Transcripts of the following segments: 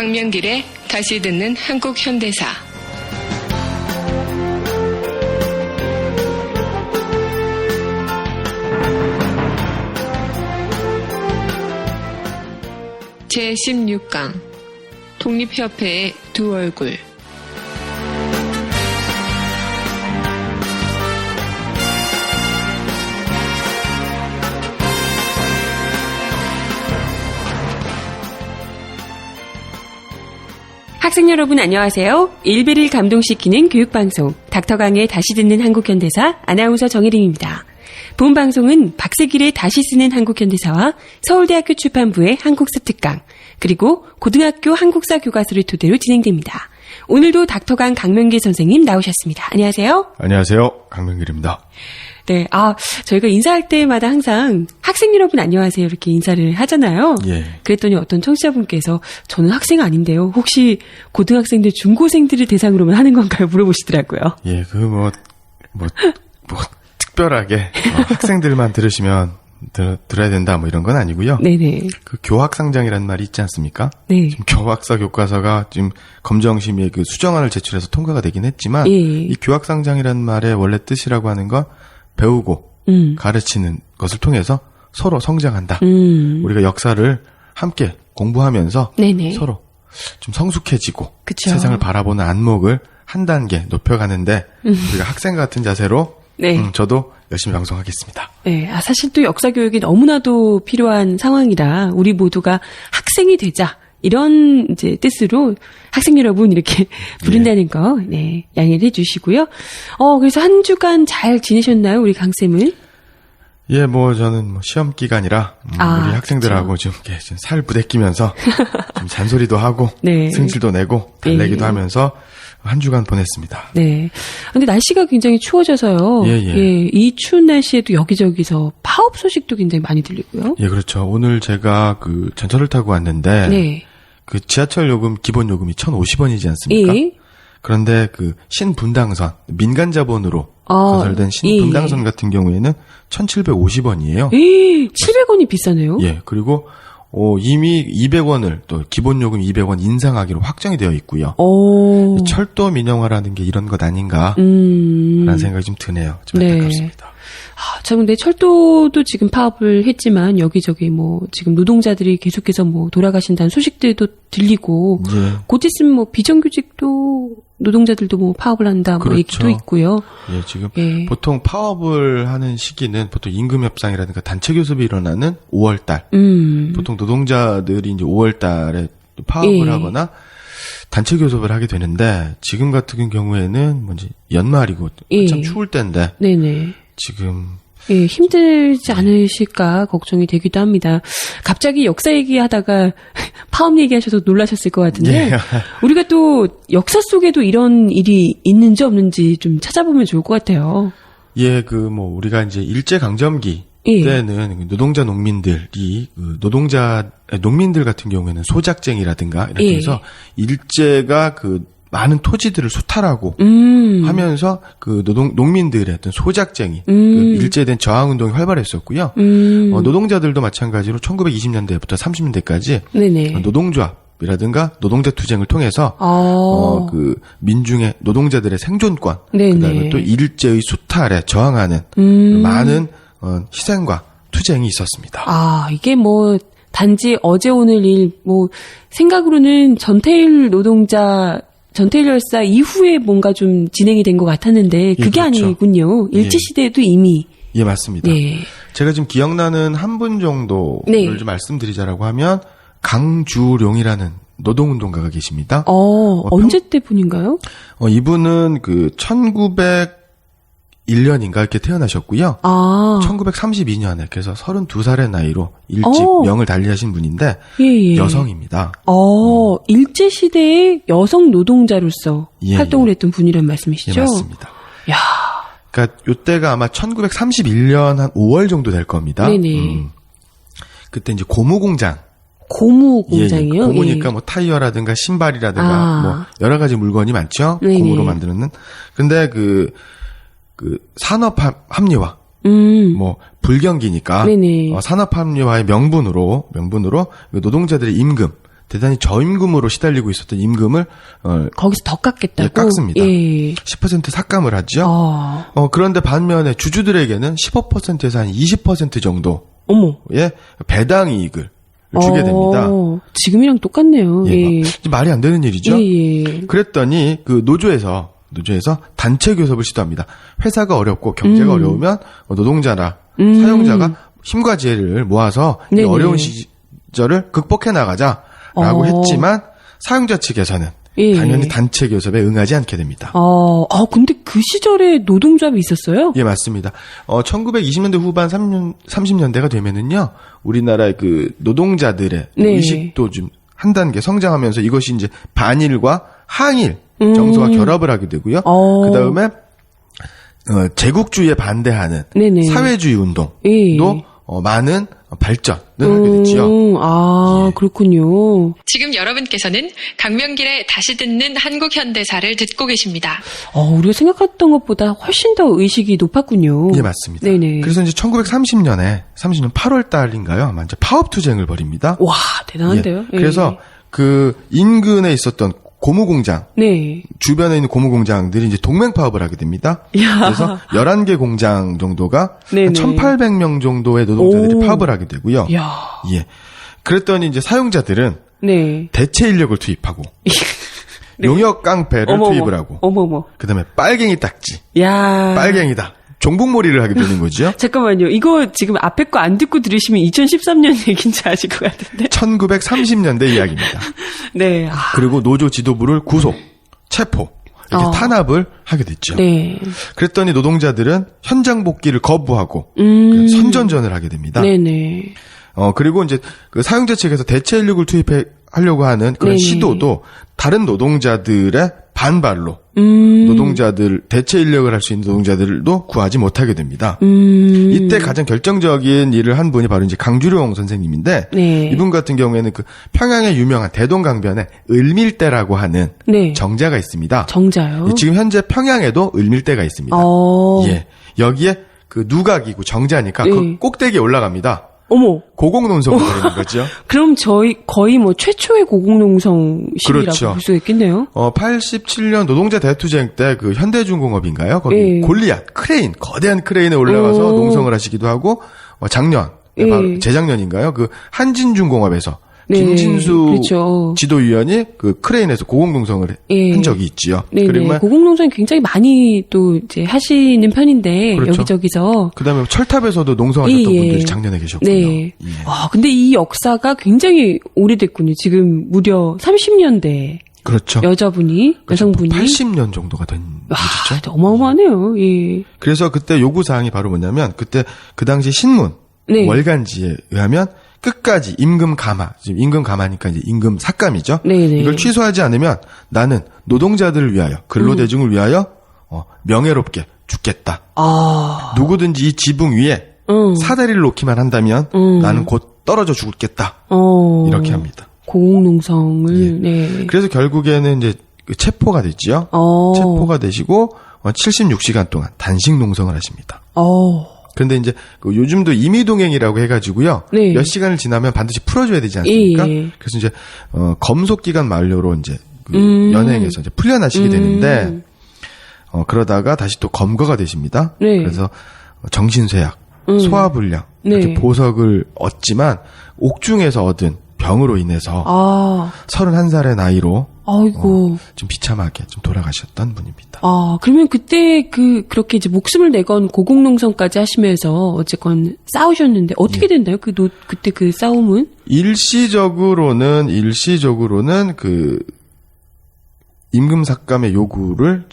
강명길의 다시 듣는 한국 현대사. 제16강 독립협회의 두 얼굴. 학생 여러분 안녕하세요. 일베를 감동시키는 교육방송 닥터강의 다시 듣는 한국현대사 아나운서 정혜림입니다. 본 방송은 박세길의 다시 쓰는 한국현대사와 서울대학교 출판부의 한국사 특강 그리고 고등학교 한국사 교과서를 토대로 진행됩니다. 오늘도 닥터강 강명길 선생님 나오셨습니다. 안녕하세요. 안녕하세요. 강명길입니다. 네, 저희가 인사할 때마다 항상 학생 여러분 안녕하세요 이렇게 인사를 하잖아요. 예. 그랬더니 어떤 청취자분께서 저는 학생 아닌데요. 혹시 고등학생들, 중고생들을 대상으로만 하는 건가요? 물어보시더라고요. 예, 특별하게 학생들만 들으시면 들어야 된다 이런 건 아니고요. 네네. 그 교학상장이라는 말이 있지 않습니까? 네. 지금 교학사 교과서가 지금 검정심의의 그 수정안을 제출해서 통과가 되긴 했지만 예. 이 교학상장이라는 말의 원래 뜻이라고 하는 건 배우고 가르치는 것을 통해서 서로 성장한다. 우리가 역사를 함께 공부하면서 네네. 서로 좀 성숙해지고 그쵸. 세상을 바라보는 안목을 한 단계 높여가는데 우리가 학생 같은 자세로 네. 저도 열심히 방송하겠습니다. 네. 사실 또 역사 교육이 너무나도 필요한 상황이라 우리 모두가 학생이 되자. 이런 이제 뜻으로 학생 여러분 이렇게 부른다는 거, 네, 양해를 해주시고요. 그래서 한 주간 잘 지내셨나요, 우리 강쌤은? 예, 저는 시험 기간이라 우리 학생들하고 그렇죠. 좀 이렇게 좀 살 부대끼면서 좀 잔소리도 하고 네. 승질도 내고 달래기도 하면서 한 주간 보냈습니다. 네. 근데 날씨가 굉장히 추워져서요. 예. 이 추운 날씨에도 여기저기서 파업 소식도 굉장히 많이 들리고요. 예, 그렇죠. 오늘 제가 그 전철을 타고 왔는데 네. 그 지하철 요금 기본 요금이 1,050원이지 않습니까? 예. 그런데 그 신분당선 민간 자본으로 건설된 신분당선 같은 경우에는 1,750원이에요. 700원이 비싸네요. 예. 그리고 이미 200원을 또 기본 요금 200원 인상하기로 확정이 되어 있고요. 철도 민영화라는 게 이런 것 아닌가 라는 생각이 좀 드네요. 좀 안타깝습니다. 참 근데 철도도 지금 파업을 했지만 여기저기 지금 노동자들이 계속해서 돌아가신다는 소식들도 들리고 곧 있으면 비정규직도 노동자들도 파업을 한다 그렇죠. 얘기도 있고요. 예, 지금 보통 파업을 하는 시기는 보통 임금 협상이라든가 단체 교섭이 일어나는 5월 달. 보통 노동자들이 이제 5월 달에 파업을 하거나 단체 교섭을 하게 되는데 지금 같은 경우에는 연말이고 참 추울 때인데 네네. 지금 힘들지 않으실까 걱정이 되기도 합니다. 갑자기 역사 얘기하다가 파업 얘기하셔서 놀라셨을 것 같은데 우리가 또 역사 속에도 이런 일이 있는지 없는지 좀 찾아보면 좋을 것 같아요. 예, 우리가 이제 일제강점기 때는 노동자 농민들이 농민들 같은 경우에는 소작쟁이라든가 이렇게 해서 일제가 많은 토지들을 수탈하고 하면서 농민들의 어떤 소작쟁이, 일제에 대한 저항 운동이 활발했었고요. 노동자들도 마찬가지로 1920년대부터 30년대까지 노동조합이라든가 노동자 투쟁을 통해서 민중의 노동자들의 생존권, 그다음에 또 일제의 수탈에 저항하는 많은 희생과 투쟁이 있었습니다. 이게 단지 어제 오늘 일 생각으로는 전태일 열사 이후에 뭔가 좀 진행이 된 것 같았는데 그게 그렇죠. 아니군요. 일제시대에도 이미. 예, 맞습니다. 네. 제가 지금 기억나는 한 분 정도를 좀 말씀드리자라고 하면 강주룡이라는 노동운동가가 계십니다. 언제 때 분인가요? 이분은 1901년인가 이렇게 태어나셨고요. 1932년에 그래서 32살의 나이로 일찍 명을 달리하신 분인데 여성입니다. 일제시대의 여성 노동자로서 활동을 했던 분이란 말씀이시죠? 예, 맞습니다. 야. 그러니까 요때가 아마 1931년 한 5월 정도 될 겁니다. 네네. 그때 이제 고무공장. 고무공장이요? 고무니까 타이어라든가 신발이라든가 여러 가지 물건이 많죠. 네네. 고무로 만드는. 근데 산업 합리화. 불경기니까 산업 합리화의 명분으로 노동자들의 임금 대단히 저임금으로 시달리고 있었던 임금을 거기서 더 깎겠다고? 예, 깎습니다. 예. 10% 삭감을 하죠. 그런데 반면에 주주들에게는 15%에서 한 20% 정도의 배당 이익을 주게 됩니다. 지금이랑 똑같네요. 예, 말이 안 되는 일이죠. 예. 그랬더니 그 노조에서 단체 교섭을 시도합니다. 회사가 어렵고 경제가 어려우면 노동자나 사용자가 힘과 지혜를 모아서 이 어려운 시절을 극복해 나가자라고 했지만 사용자 측에서는 당연히 단체 교섭에 응하지 않게 됩니다. 근데 그 시절에 노동조합이 있었어요? 예, 맞습니다. 1920년대 후반 30년대가 되면은요, 우리나라의 그 노동자들의 의식도 좀 한 단계 성장하면서 이것이 이제 반일과 항일 정서가 결합을 하게 되고요. 그 다음에 제국주의에 반대하는 사회주의 운동도 많은 발전을 하게 됐죠. 그렇군요. 지금 여러분께서는 강명길의 다시 듣는 한국 현대사를 듣고 계십니다. 우리가 생각했던 것보다 훨씬 더 의식이 높았군요. 예, 맞습니다. 네네. 그래서 이제 1930년 8월 달인가요? 아마 이제 파업 투쟁을 벌입니다. 와, 대단한데요? 예. 그래서 그 인근에 있었던 고무공장, 주변에 있는 고무공장들이 이제 동맹파업을 하게 됩니다. 그래서 11개 공장 정도가 한 1,800명 정도의 노동자들이 파업을 하게 되고요. 예. 그랬더니 이제 사용자들은 대체 인력을 투입하고 용역 깡패를 투입을 하고 그다음에 빨갱이 딱지, 빨갱이다. 종북몰이를 하게 되는 거죠. 잠깐만요. 이거 지금 앞에 거 안 듣고 들으시면 2013년 얘기인지 아실 것 같은데. 1930년대 이야기입니다. 네. 그리고 노조 지도부를 구속, 체포, 이렇게 탄압을 하게 됐죠. 그랬더니 노동자들은 현장 복귀를 거부하고 선전전을 하게 됩니다. 그리고 이제 그 사용자 측에서 대체 인력을 투입하려고 하는 그런 시도도 다른 노동자들의 반발로 노동자들 대체 인력을 할 수 있는 노동자들도 구하지 못하게 됩니다. 이때 가장 결정적인 일을 한 분이 바로 이제 강주룡 선생님인데 이분 같은 경우에는 그 평양의 유명한 대동강변에 을밀대라고 하는 정자가 있습니다. 정자요? 지금 현재 평양에도 을밀대가 있습니다. 예, 여기에 그 누각이고 정자니까 그 꼭대기에 올라갑니다. 고공농성을 벌이는 거죠. 그럼 저희 거의 뭐 최초의 고공농성 시기라고 볼 수 있겠네요. 87년 노동자 대투쟁 때 그 현대중공업인가요? 거기 골리앗, 크레인, 거대한 크레인에 올라가서 농성을 하시기도 하고 작년, 바로 재작년인가요? 그 한진중공업에서 김진수 지도위원이 그 크레인에서 고공농성을 한 적이 있지요. 그러면 고공농성이 굉장히 많이 또 이제 하시는 편인데 여기저기서. 그다음에 철탑에서도 농성하셨던 분들이 작년에 계셨군요. 근데 이 역사가 굉장히 오래됐군요. 지금 무려 30년대. 여자분이, 여성분이. 80년 정도가 된 일이죠. 어마어마하네요. 그래서 그때 요구사항이 바로 뭐냐면 그때 그 당시 신문, 월간지에 의하면 끝까지 임금 감화, 지금 임금 감화니까 이제 임금 삭감이죠. 이걸 취소하지 않으면 나는 노동자들을 위하여, 근로대중을 위하여 명예롭게 죽겠다. 누구든지 이 지붕 위에 사다리를 놓기만 한다면 나는 곧 떨어져 죽겠다. 이렇게 합니다. 고공농성을. 그래서 결국에는 이제 체포가 됐지요. 체포가 되시고 76시간 동안 단식 농성을 하십니다. 그런데 이제 요즘도 임의동행이라고 해가지고요. 몇 시간을 지나면 반드시 풀어줘야 되지 않습니까? 그래서 이제 검속 기간 만료로 이제 그 연행해서 이제 풀려나시게 되는데 그러다가 다시 또 검거가 되십니다. 그래서 정신쇠약, 소화불량 이렇게 보석을 얻지만 옥중에서 얻은 병으로 인해서 31살의 나이로 좀 비참하게 좀 돌아가셨던 분입니다. 그러면 그때 그렇게 이제 목숨을 내건 고공농성까지 하시면서 어쨌건 싸우셨는데 어떻게 됐나요? 그때 그 싸움은? 일시적으로는 그 임금 삭감의 요구를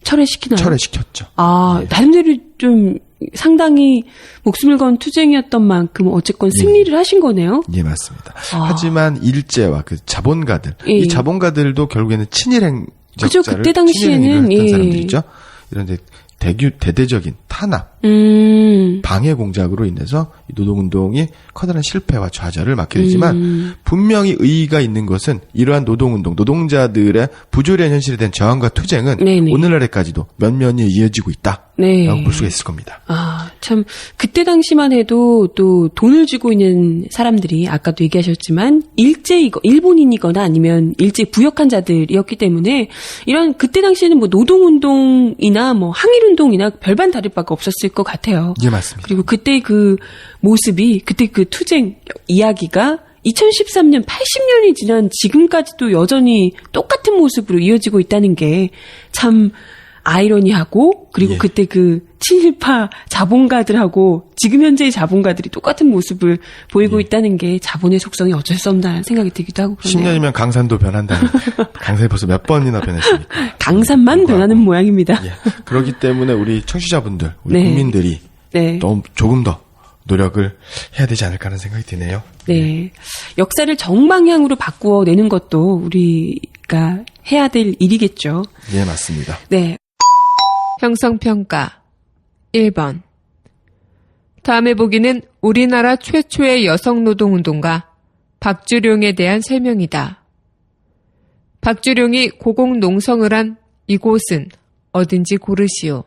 철회시키나요? 철회시켰죠. 나름대로 좀 상당히 목숨을 건 투쟁이었던 만큼 어쨌건 승리를 하신 거네요. 예, 맞습니다. 하지만 일제와 그 자본가들, 이 자본가들도 결국에는 친일행 적자를 그때 당시에는 했던 사람들이죠. 이런데 대대적인 탄압, 방해 공작으로 인해서 이 노동운동이 커다란 실패와 좌절을 맞게 되지만 분명히 의의가 있는 것은 이러한 노동운동, 노동자들의 부조리한 현실에 대한 저항과 투쟁은 오늘날에까지도 면면이 이어지고 있다. 라고 볼 수가 있을 겁니다. 아, 참, 그때 당시만 해도 또 돈을 쥐고 있는 사람들이 아까도 얘기하셨지만 일본인이거나 아니면 일제 부역한 자들이었기 때문에 이런 그때 당시에는 뭐 노동운동이나 뭐 항일운동이나 별반 다를 바가 없었을 것 같아요. 예, 맞습니다. 그리고 그때 그 모습이, 그때 그 투쟁 이야기가 2013년 80년이 지난 지금까지도 여전히 똑같은 모습으로 이어지고 있다는 게 참 아이러니하고, 그리고 예. 그때 그 친일파 자본가들하고 지금 현재의 자본가들이 똑같은 모습을 보이고 있다는 게 자본의 속성이 어쩔 수 없다는 생각이 들기도 하고 그러네요. 10년이면 강산도 변한다는. 강산이 벌써 몇 번이나 변했습니까? 강산만 변하는 모양입니다. 예. 그렇기 때문에 우리 청취자분들, 우리 네. 국민들이 네. 조금 더 노력을 해야 되지 않을까 하는 생각이 드네요. 네. 역사를 정방향으로 바꾸어내는 것도 우리가 해야 될 일이겠죠. 예, 맞습니다. 네. 형성평가 1번. 다음에 보기는 우리나라 최초의 여성노동운동가 박주룡에 대한 설명이다. 박주룡이 고공농성을 한 이곳은 어딘지 고르시오.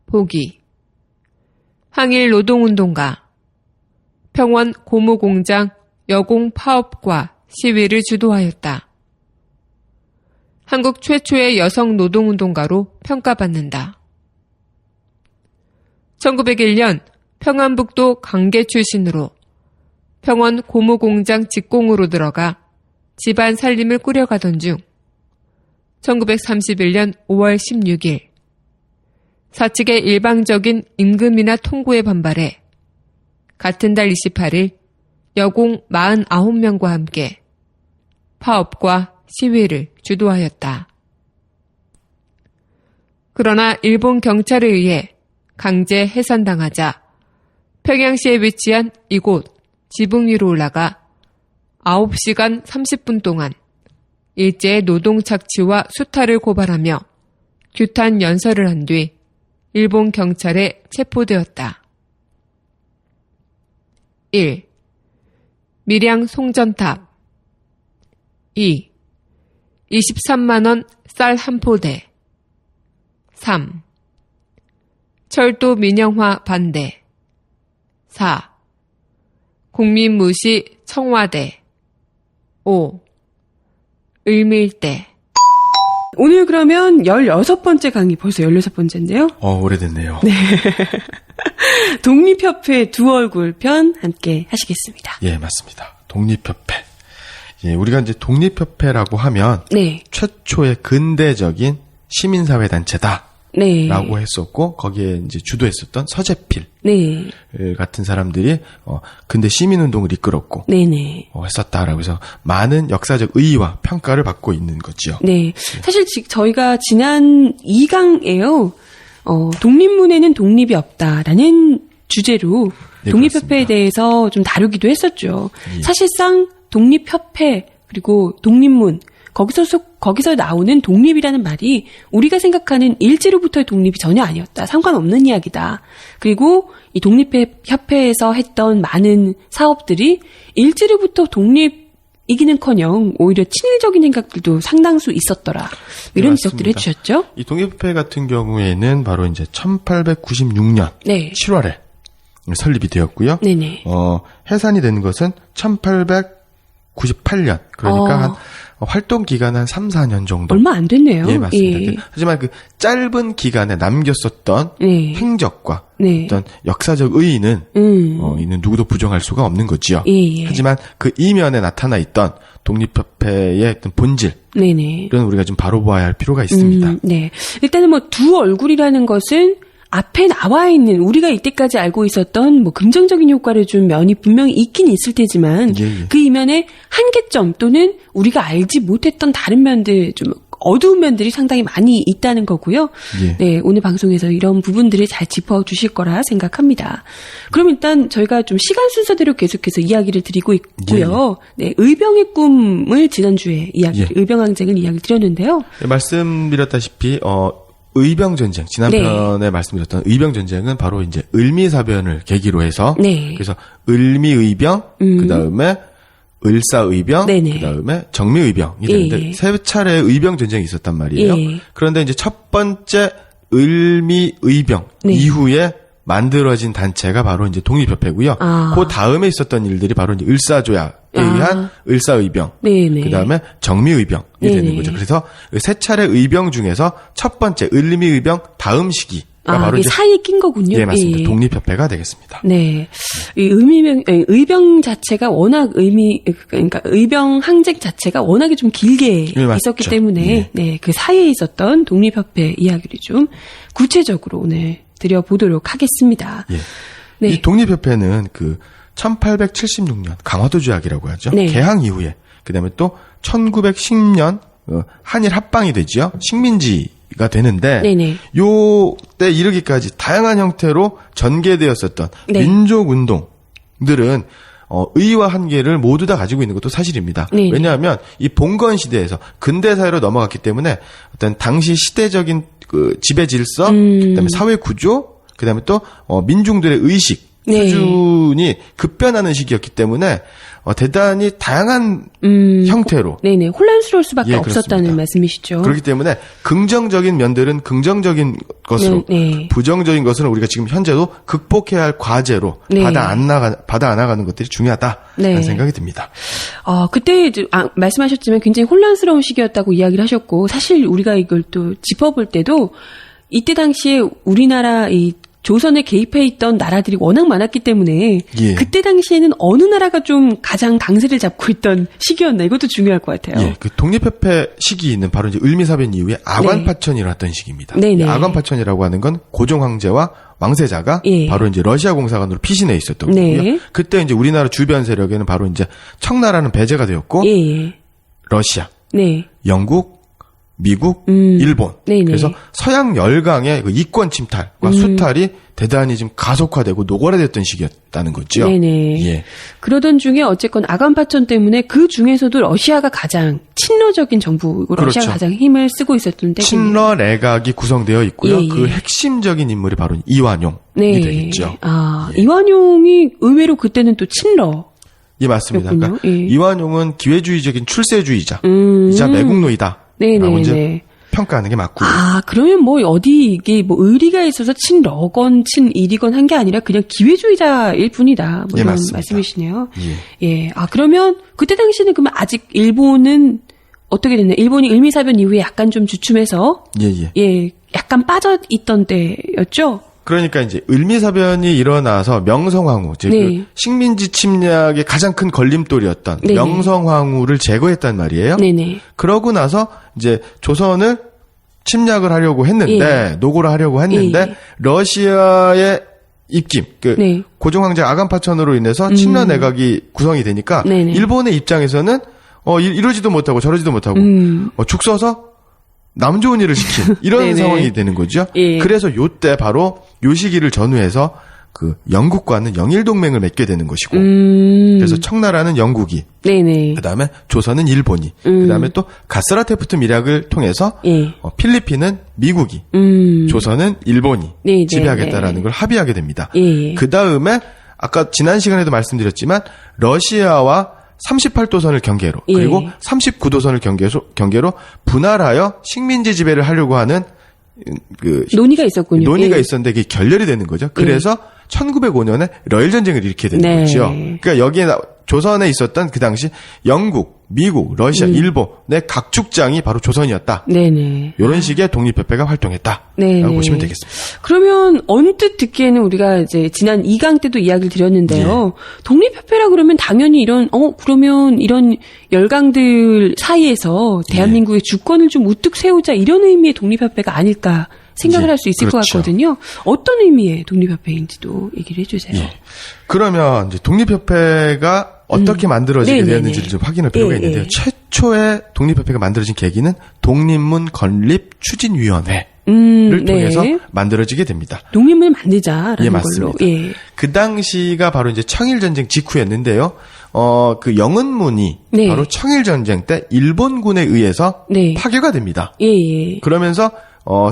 보기. 항일노동운동가 평원 고무공장 여공 파업과 시위를 주도하였다. 한국 최초의 여성 노동운동가로 평가받는다. 1901년 평안북도 강계 출신으로 평원 고무공장 직공으로 들어가 집안 살림을 꾸려가던 중 1931년 5월 16일 사측의 일방적인 임금이나 통고에 반발해 같은 달 28일 여공 49명과 함께 파업과 시위를 주도하였다. 그러나 일본 경찰에 의해 강제 해산당하자 평양시에 위치한 이곳 지붕 위로 올라가 9시간 30분 동안 일제의 노동 착취와 수탈을 고발하며 규탄 연설을 한 뒤 일본 경찰에 체포되었다. 1. 밀양 송전탑 2. 23만원 쌀 한 포대 3. 철도 민영화 반대 4. 국민 무시 청와대 5. 을밀대. 오늘 그러면 16번째 강의, 벌써 16번째인데요. 오래됐네요. 네. 독립협회 두 얼굴 편 함께 하시겠습니다. 예, 맞습니다. 독립협회. 예, 우리가 이제 독립협회라고 하면 네. 최초의 근대적인 시민사회 단체다. 네. 라고 했었고, 거기에 이제 주도했었던 서재필. 네. 같은 사람들이, 근대 시민운동을 이끌었고. 네네. 했었다라고 해서 많은 역사적 의의와 평가를 받고 있는 거지요. 네. 사실 저희가 지난 2강에요, 독립문에는 독립이 없다라는 주제로 네, 독립협회에 그렇습니다. 대해서 좀 다루기도 했었죠. 예. 사실상 독립협회, 그리고 독립문, 거기서 나오는 독립이라는 말이 우리가 생각하는 일제로부터의 독립이 전혀 아니었다. 상관없는 이야기다. 그리고 이 독립협회에서 했던 많은 사업들이 일제로부터 독립이기는커녕 오히려 친일적인 생각들도 상당수 있었더라. 이런 네, 지적들을 맞습니다. 해주셨죠? 이 독립협회 같은 경우에는 바로 이제 1896년 네. 7월에 설립이 되었고요. 네네. 해산이 된 것은 1898년. 그러니까 한 활동 기간 한 3, 4년 정도. 얼마 안 됐네요. 예, 맞습니다. 예. 하지만 그 짧은 기간에 남겼었던 네. 행적과 네. 어떤 역사적 의의는 이는 누구도 부정할 수가 없는 거지요. 예. 하지만 그 이면에 나타나 있던 독립협회의 어떤 본질 네네. 이런 우리가 좀 바로 보아야 할 필요가 있습니다. 네. 일단은 뭐 두 얼굴이라는 것은 앞에 나와 있는 우리가 이때까지 알고 있었던 뭐 긍정적인 효과를 준 면이 분명히 있긴 있을 테지만 예, 예. 그 이면에 한계점 또는 우리가 알지 못했던 다른 면들, 좀 어두운 면들이 상당히 많이 있다는 거고요. 예. 네, 오늘 방송에서 이런 부분들을 잘 짚어주실 거라 생각합니다. 그럼 일단 저희가 좀 시간 순서대로 계속해서 이야기를 드리고 있고요. 네, 의병의 꿈을 지난주에 의병항쟁을 이야기를 드렸는데요. 네, 말씀드렸다시피 의병전쟁, 지난 네. 편에 말씀드렸던 의병전쟁은 바로 이제 을미사변을 계기로 해서, 네. 그래서 을미의병, 그 다음에 을사의병, 네네. 그 다음에 정미의병이 되는데, 예. 세 차례의 의병전쟁이 있었단 말이에요. 예. 그런데 이제 첫 번째 을미의병 네. 이후에 만들어진 단체가 바로 이제 독립협회고요. 그 다음에 있었던 일들이 바로 이제 을사조약에 의한 을사의병, 네네. 그 다음에 정미의병이 네네. 되는 거죠. 그래서 세 차례 의병 중에서 첫 번째 을미의병 다음 시기가 바로 이제 사이에 낀 거군요. 예, 맞습니다. 독립협회가 되겠습니다. 네. 이 의병 자체가 워낙 그러니까 의병 항쟁 자체가 워낙에 좀 길게 예, 맞죠. 있었기 때문에, 예. 네. 그 사이에 있었던 독립협회 이야기를 좀 구체적으로 오늘 드려보도록 하겠습니다. 예. 네. 이 독립협회는 1876년 강화도 조약이라고 하죠. 네. 개항 이후에, 그 다음에 또 1910년 한일 합방이 되죠. 식민지가 되는데, 네네. 요때 이르기까지 다양한 형태로 전개되었었던 네. 민족운동들은 의와 한계를 모두 다 가지고 있는 것도 사실입니다. 네네. 왜냐하면 이 봉건 시대에서 근대 사회로 넘어갔기 때문에 어떤 당시 시대적인 그 지배 질서, 그다음에 사회 구조, 그다음에 또 민중들의 의식 네. 수준이 급변하는 시기였기 때문에 대단히 다양한 형태로 네네. 혼란스러울 수밖에 예, 없었다는 그렇습니다. 말씀이시죠. 그렇기 때문에 긍정적인 면들은 긍정적인 것으로 네. 부정적인 것은 우리가 지금 현재도 극복해야 할 과제로 네. 받아 안아가는 것들이 중요하다라는 네. 생각이 듭니다. 그때 이제 말씀하셨지만 굉장히 혼란스러운 시기였다고 이야기를 하셨고, 사실 우리가 이걸 또 짚어볼 때도 이때 당시에 우리나라 이 조선에 개입해 있던 나라들이 워낙 많았기 때문에 예. 그때 당시에는 어느 나라가 좀 가장 강세를 잡고 있던 시기였나, 이것도 중요할 것 같아요. 예, 그 독립협회 시기는 바로 이제 을미사변 이후에 아관파천이 일어났던 시기입니다. 네네. 아관파천이라고 하는 건 고종 황제와 왕세자가 예. 바로 이제 러시아 공사관으로 피신해 있었던 네. 거고요. 그때 이제 우리나라 주변 세력에는 바로 이제 청나라는 배제가 되었고 예. 러시아, 네. 영국, 미국, 일본. 네네. 그래서 서양 열강의 그 이권 침탈과 수탈이 대단히 지금 가속화되고 노골화됐던 시기였다는 거죠. 네네. 예. 그러던 중에 어쨌건 아간파천 때문에 그 중에서도 러시아가 가장 친러적인 정부이고 그렇죠. 러시아가 가장 힘을 쓰고 있었던 때군요. 친러 내각이 구성되어 있고요. 예, 예. 그 핵심적인 인물이 바로 이완용이 네. 되겠죠. 예. 이완용이 의외로 그때는 또 친러. 예, 맞습니다. 그렇군요. 그러니까 예. 이완용은 기회주의적인 출세주의자이자 매국노이다. 라고 이제 네네네. 평가하는 게 맞고요. 그러면 뭐 어디 이게 뭐 의리가 있어서 친러건 친일이건 한 게 아니라 그냥 기회주의자일 뿐이다. 뭐 예, 이런 맞습니다. 말씀이시네요. 예. 예. 그러면 그때 당시에는 그러면 아직 일본은 어떻게 됐나요? 일본이 을미사변 이후에 약간 좀 주춤해서 예. 약간 빠져 있던 때였죠. 그러니까 이제 을미사변이 일어나서 명성황후, 즉 네. 그 식민지 침략의 가장 큰 걸림돌이었던 네네. 명성황후를 제거했단 말이에요. 네네. 그러고 나서 이제 조선을 침략을 하려고 했는데 노골화하려고 했는데 예. 러시아의 입김, 네. 고종 황제 아간파천으로 인해서 친러 내각이 구성이 되니까 네네. 일본의 입장에서는 이러지도 못하고 저러지도 못하고 죽 서서 남 좋은 일을 시킨 이런 네네. 상황이 되는 거죠. 예. 그래서 요때 바로 요 시기를 전후해서 그 영국과는 영일 동맹을 맺게 되는 것이고 그래서 청나라는 영국이 네네. 그다음에 조선은 일본이 그다음에 또 가스라테프트 밀약을 통해서 예. 필리핀은 미국이 조선은 일본이 네네. 지배하겠다라는 걸 합의하게 됩니다. 예. 그다음에 아까 지난 시간에도 말씀드렸지만 러시아와 38도선을 경계로 예. 그리고 39도선을 경계로 분할하여 식민지 지배를 하려고 하는 논의가 있었군요. 논의가 예. 있었는데 이게 결렬이 되는 거죠. 그래서 1905년에 러일 전쟁을 일으키게 되는 네. 거죠. 그러니까 여기에 조선에 있었던 그 당시 영국, 미국, 러시아, 일본의 각 축장이 바로 조선이었다. 네네. 이런 식의 독립협회가 활동했다라고 네네. 보시면 되겠습니다. 그러면 언뜻 듣기에는 우리가 이제 지난 2강 때도 이야기를 드렸는데요. 독립협회라 그러면 당연히 그러면 이런 열강들 사이에서 대한민국의 주권을 좀 우뚝 세우자 이런 의미의 독립협회가 아닐까 생각을 예, 할 수 있을 그렇죠. 것 같거든요. 어떤 의미의 독립협회인지도 얘기를 해주세요. 예. 그러면 이제 독립협회가 어떻게 만들어지게 네네네. 되었는지를 좀 확인할 필요가 예, 있는데요. 예. 최초의 독립협회가 만들어진 계기는 독립문 건립 추진위원회를 통해서 네. 만들어지게 됩니다. 독립을 만들자라는 예, 걸로. 맞습니다. 예. 그 당시가 바로 이제 청일전쟁 직후였는데요. 그 영은문이 네. 바로 청일전쟁 때 일본군에 의해서 네. 파괴가 됩니다. 예, 예. 그러면서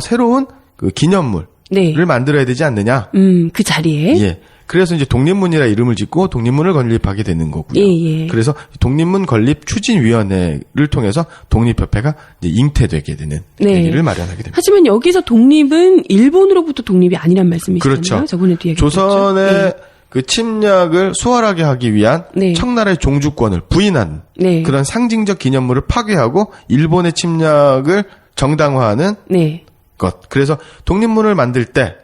새로운 그 기념물을 네. 만들어야 되지 않느냐. 그 자리에. 예. 그래서 이제 독립문이라 이름을 짓고 독립문을 건립하게 되는 거고요. 예. 그래서 독립문 건립 추진위원회를 통해서 독립협회가 이제 잉태되게 되는 계기를 마련하게 됩니다. 하지만 여기서 독립은 일본으로부터 독립이 아니란 말씀이시잖아요. 그렇죠. 저번에도 얘기했죠. 조선의 그 침략을 수월하게 하기 위한 청나라의 종주권을 부인한 그런 상징적 기념물을 파괴하고 일본의 침략을 정당화하는 것. 그래서 독립문을 만들 때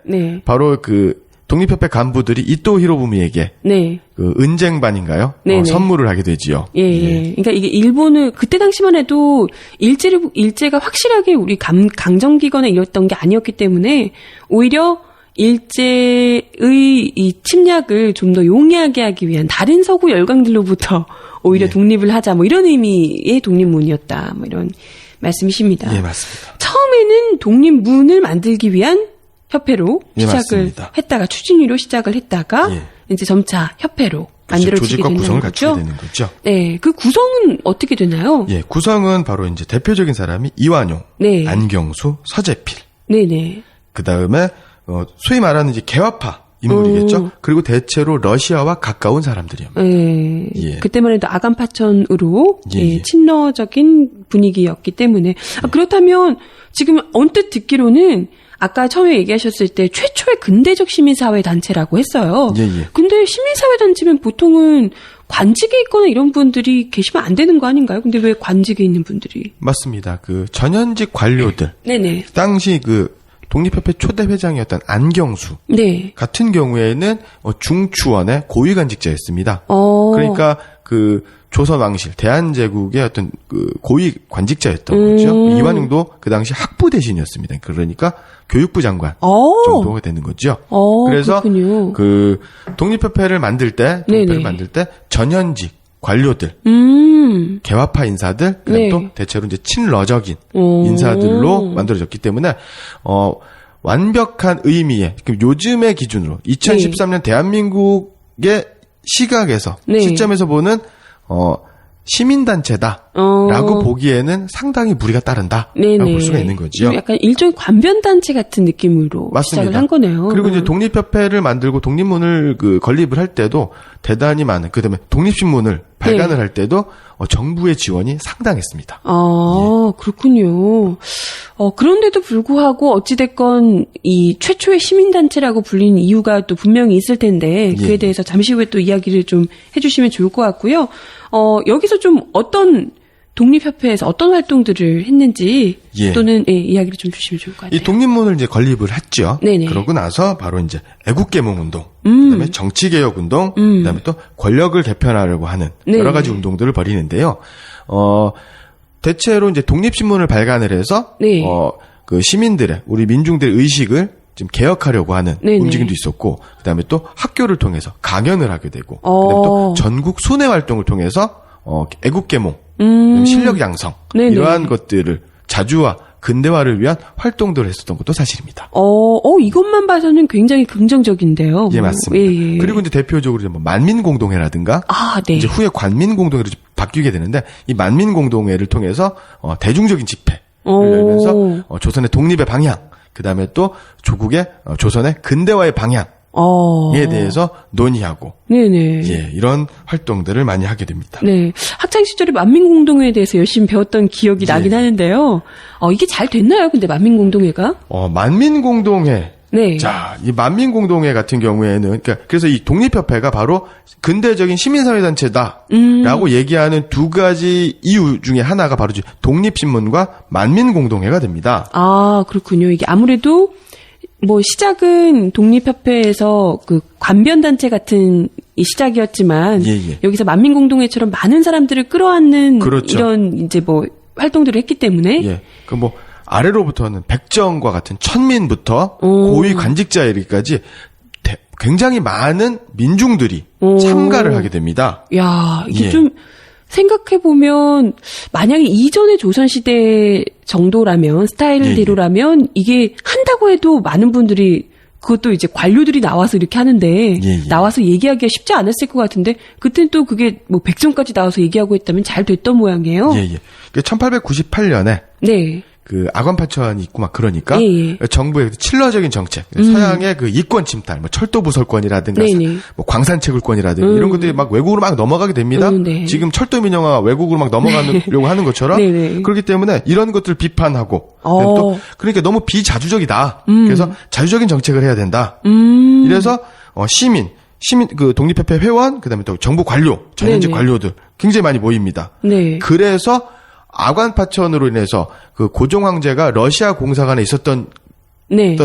바로 그 독립협회 간부들이 이토 히로부미에게 그 은쟁반인가요? 선물을 하게 되지요. 그러니까 이게 일본은 그때 당시만 해도 일제가 확실하게 우리 강점기거나 이랬던 게 아니었기 때문에 오히려 일제의 이 침략을 좀 더 용이하게 하기 위한 다른 서구 열강들로부터 오히려 독립을 하자 뭐 이런 의미의 독립문이었다 뭐 이런 말씀이십니다. 예, 맞습니다. 처음에는 독립문을 만들기 위한 협회로 시작을 맞습니다. 했다가 추진위로 시작을 했다가 이제 점차 협회로 만들어지게 되는 구성을 거죠. 갖추게 되는 거죠. 네, 그 구성은 어떻게 되나요? 예, 구성은 바로 이제 대표적인 사람이 이완용, 안경수, 서재필. 그 다음에 소위 말하는 이제 개화파 인물이겠죠. 그리고 대체로 러시아와 가까운 사람들이었습니다. 그때만 해도 아간파천으로 친러적인 분위기였기 때문에 그렇다면 지금 언뜻 듣기로는 아까 처음에 얘기하셨을 때 최초의 근대적 시민사회 단체라고 했어요. 근데 시민사회 단체면 보통은 관직에 있거나 이런 분들이 계시면 안 되는 거 아닌가요? 근데 왜 관직에 있는 분들이? 맞습니다. 그 전현직 관료들. 당시 그 독립협회 초대 회장이었던 안경수 같은 경우에는 중추원의 고위관직자였습니다. 그러니까 그 조선 왕실 대한제국의 어떤 그 고위 관직자였던 거죠. 이완용도 그 당시 학부 대신이었습니다. 그러니까 교육부 장관 정도가 되는 거죠. 그래서 그렇군요. 그 독립협회를 만들 때 전현직 관료들, 개화파 인사들, 그다음 또 대체로 이제 친러적인 인사들로 만들어졌기 때문에 완벽한 의미의 요즘의 기준으로 2013년 대한민국의 시각에서 시점에서 보는 시민단체다라고 보기에는 상당히 무리가 따른다라고 볼 수가 있는 거죠. 약간 일종의 관변단체 같은 느낌으로 시작을 한 거네요. 그리고 이제 독립협회를 만들고 독립문을 그 건립을 할 때도 대단히 많은, 그다음에 독립신문을 발간을 할 때도 정부의 지원이 상당했습니다. 그렇군요. 그런데도 불구하고 어찌됐건 이 최초의 시민단체라고 불리는 이유가 또 분명히 있을 텐데 그에 대해서 잠시 후에 또 이야기를 좀 해주시면 좋을 것 같고요. 여기서 좀 어떤 독립협회에서 어떤 활동들을 했는지 또는 이야기를 좀 주시면 좋을 것 같아요. 이 독립문을 이제 건립을 했죠. 그러고 나서 바로 이제 애국개몽운동, 그다음에 정치개혁운동, 그다음에 또 권력을 개편하려고 하는 여러 가지 운동들을 벌이는데요. 대체로 이제 독립신문을 발간을 해서 그 시민들의 우리 민중들의 의식을 좀 개혁하려고 하는 움직임도 있었고, 그다음에 또 학교를 통해서 강연을 하게 되고, 그다음에 또 전국 순회 활동을 통해서 애국개몽, 실력 양성 이러한 것들을 자주화, 근대화를 위한 활동들을 했었던 것도 사실입니다. 이것만 봐서는 굉장히 긍정적인데요. 예, 맞습니다. 그리고 이제 대표적으로 이제 뭐 만민공동회라든가, 이제 후에 관민공동회로 바뀌게 되는데, 이 만민공동회를 통해서 대중적인 집회를 열면서 조선의 독립의 방향, 그 다음에 또 조국의 조선의 근대화의 방향에 대해서 논의하고, 이런 활동들을 많이 하게 됩니다. 학창 시절에 만민공동회에 대해서 열심히 배웠던 기억이 나긴 하는데요. 이게 잘 됐나요? 근데 만민공동회가? 만민공동회. 자, 이 만민공동회 같은 경우에는, 그래서 이 독립협회가 바로 근대적인 시민사회단체다라고 얘기하는 두 가지 이유 중에 하나가 바로 독립신문과 만민공동회가 됩니다. 그렇군요. 이게 아무래도 뭐 시작은 독립협회에서 그 관변단체 같은 이 시작이었지만 여기서 만민공동회처럼 많은 사람들을 끌어안는 이런 이제 뭐 활동들을 했기 때문에 그 뭐 아래로부터는 백정과 같은 천민부터 고위 관직자에 이르기까지 굉장히 많은 민중들이 참가를 하게 됩니다. 이게 좀 생각해보면 만약에 이전의 조선시대 정도라면 스타일대로라면 이게 한다고 해도 많은 분들이 그것도 이제 관료들이 나와서 이렇게 하는데 나와서 얘기하기가 쉽지 않았을 것 같은데 그때는 또 그게 뭐 백정까지 나와서 얘기하고 했다면 잘 됐던 모양이에요. 1898년에 그 아관파천이 있고 막 그러니까 예. 정부의 칠러적인 정책, 서양의 그 이권 침탈, 뭐 철도 부설권이라든가 네네. 뭐 광산 채굴권이라든가 이런 것들이 막 외국으로 막 넘어가게 됩니다. 네. 지금 철도 민영화 외국으로 막 넘어가려고 하는 것처럼 네네. 그렇기 때문에 이런 것들을 비판하고 또 그러니까 너무 비자주적이다. 그래서 자주적인 정책을 해야 된다. 이래서 시민 그 독립협회 회원 그다음에 또 정부 관료, 전현직 네네. 관료들 굉장히 많이 모입니다. 네. 그래서 아관파천으로 인해서 그 고종 황제가 러시아 공사관에 있었던 네.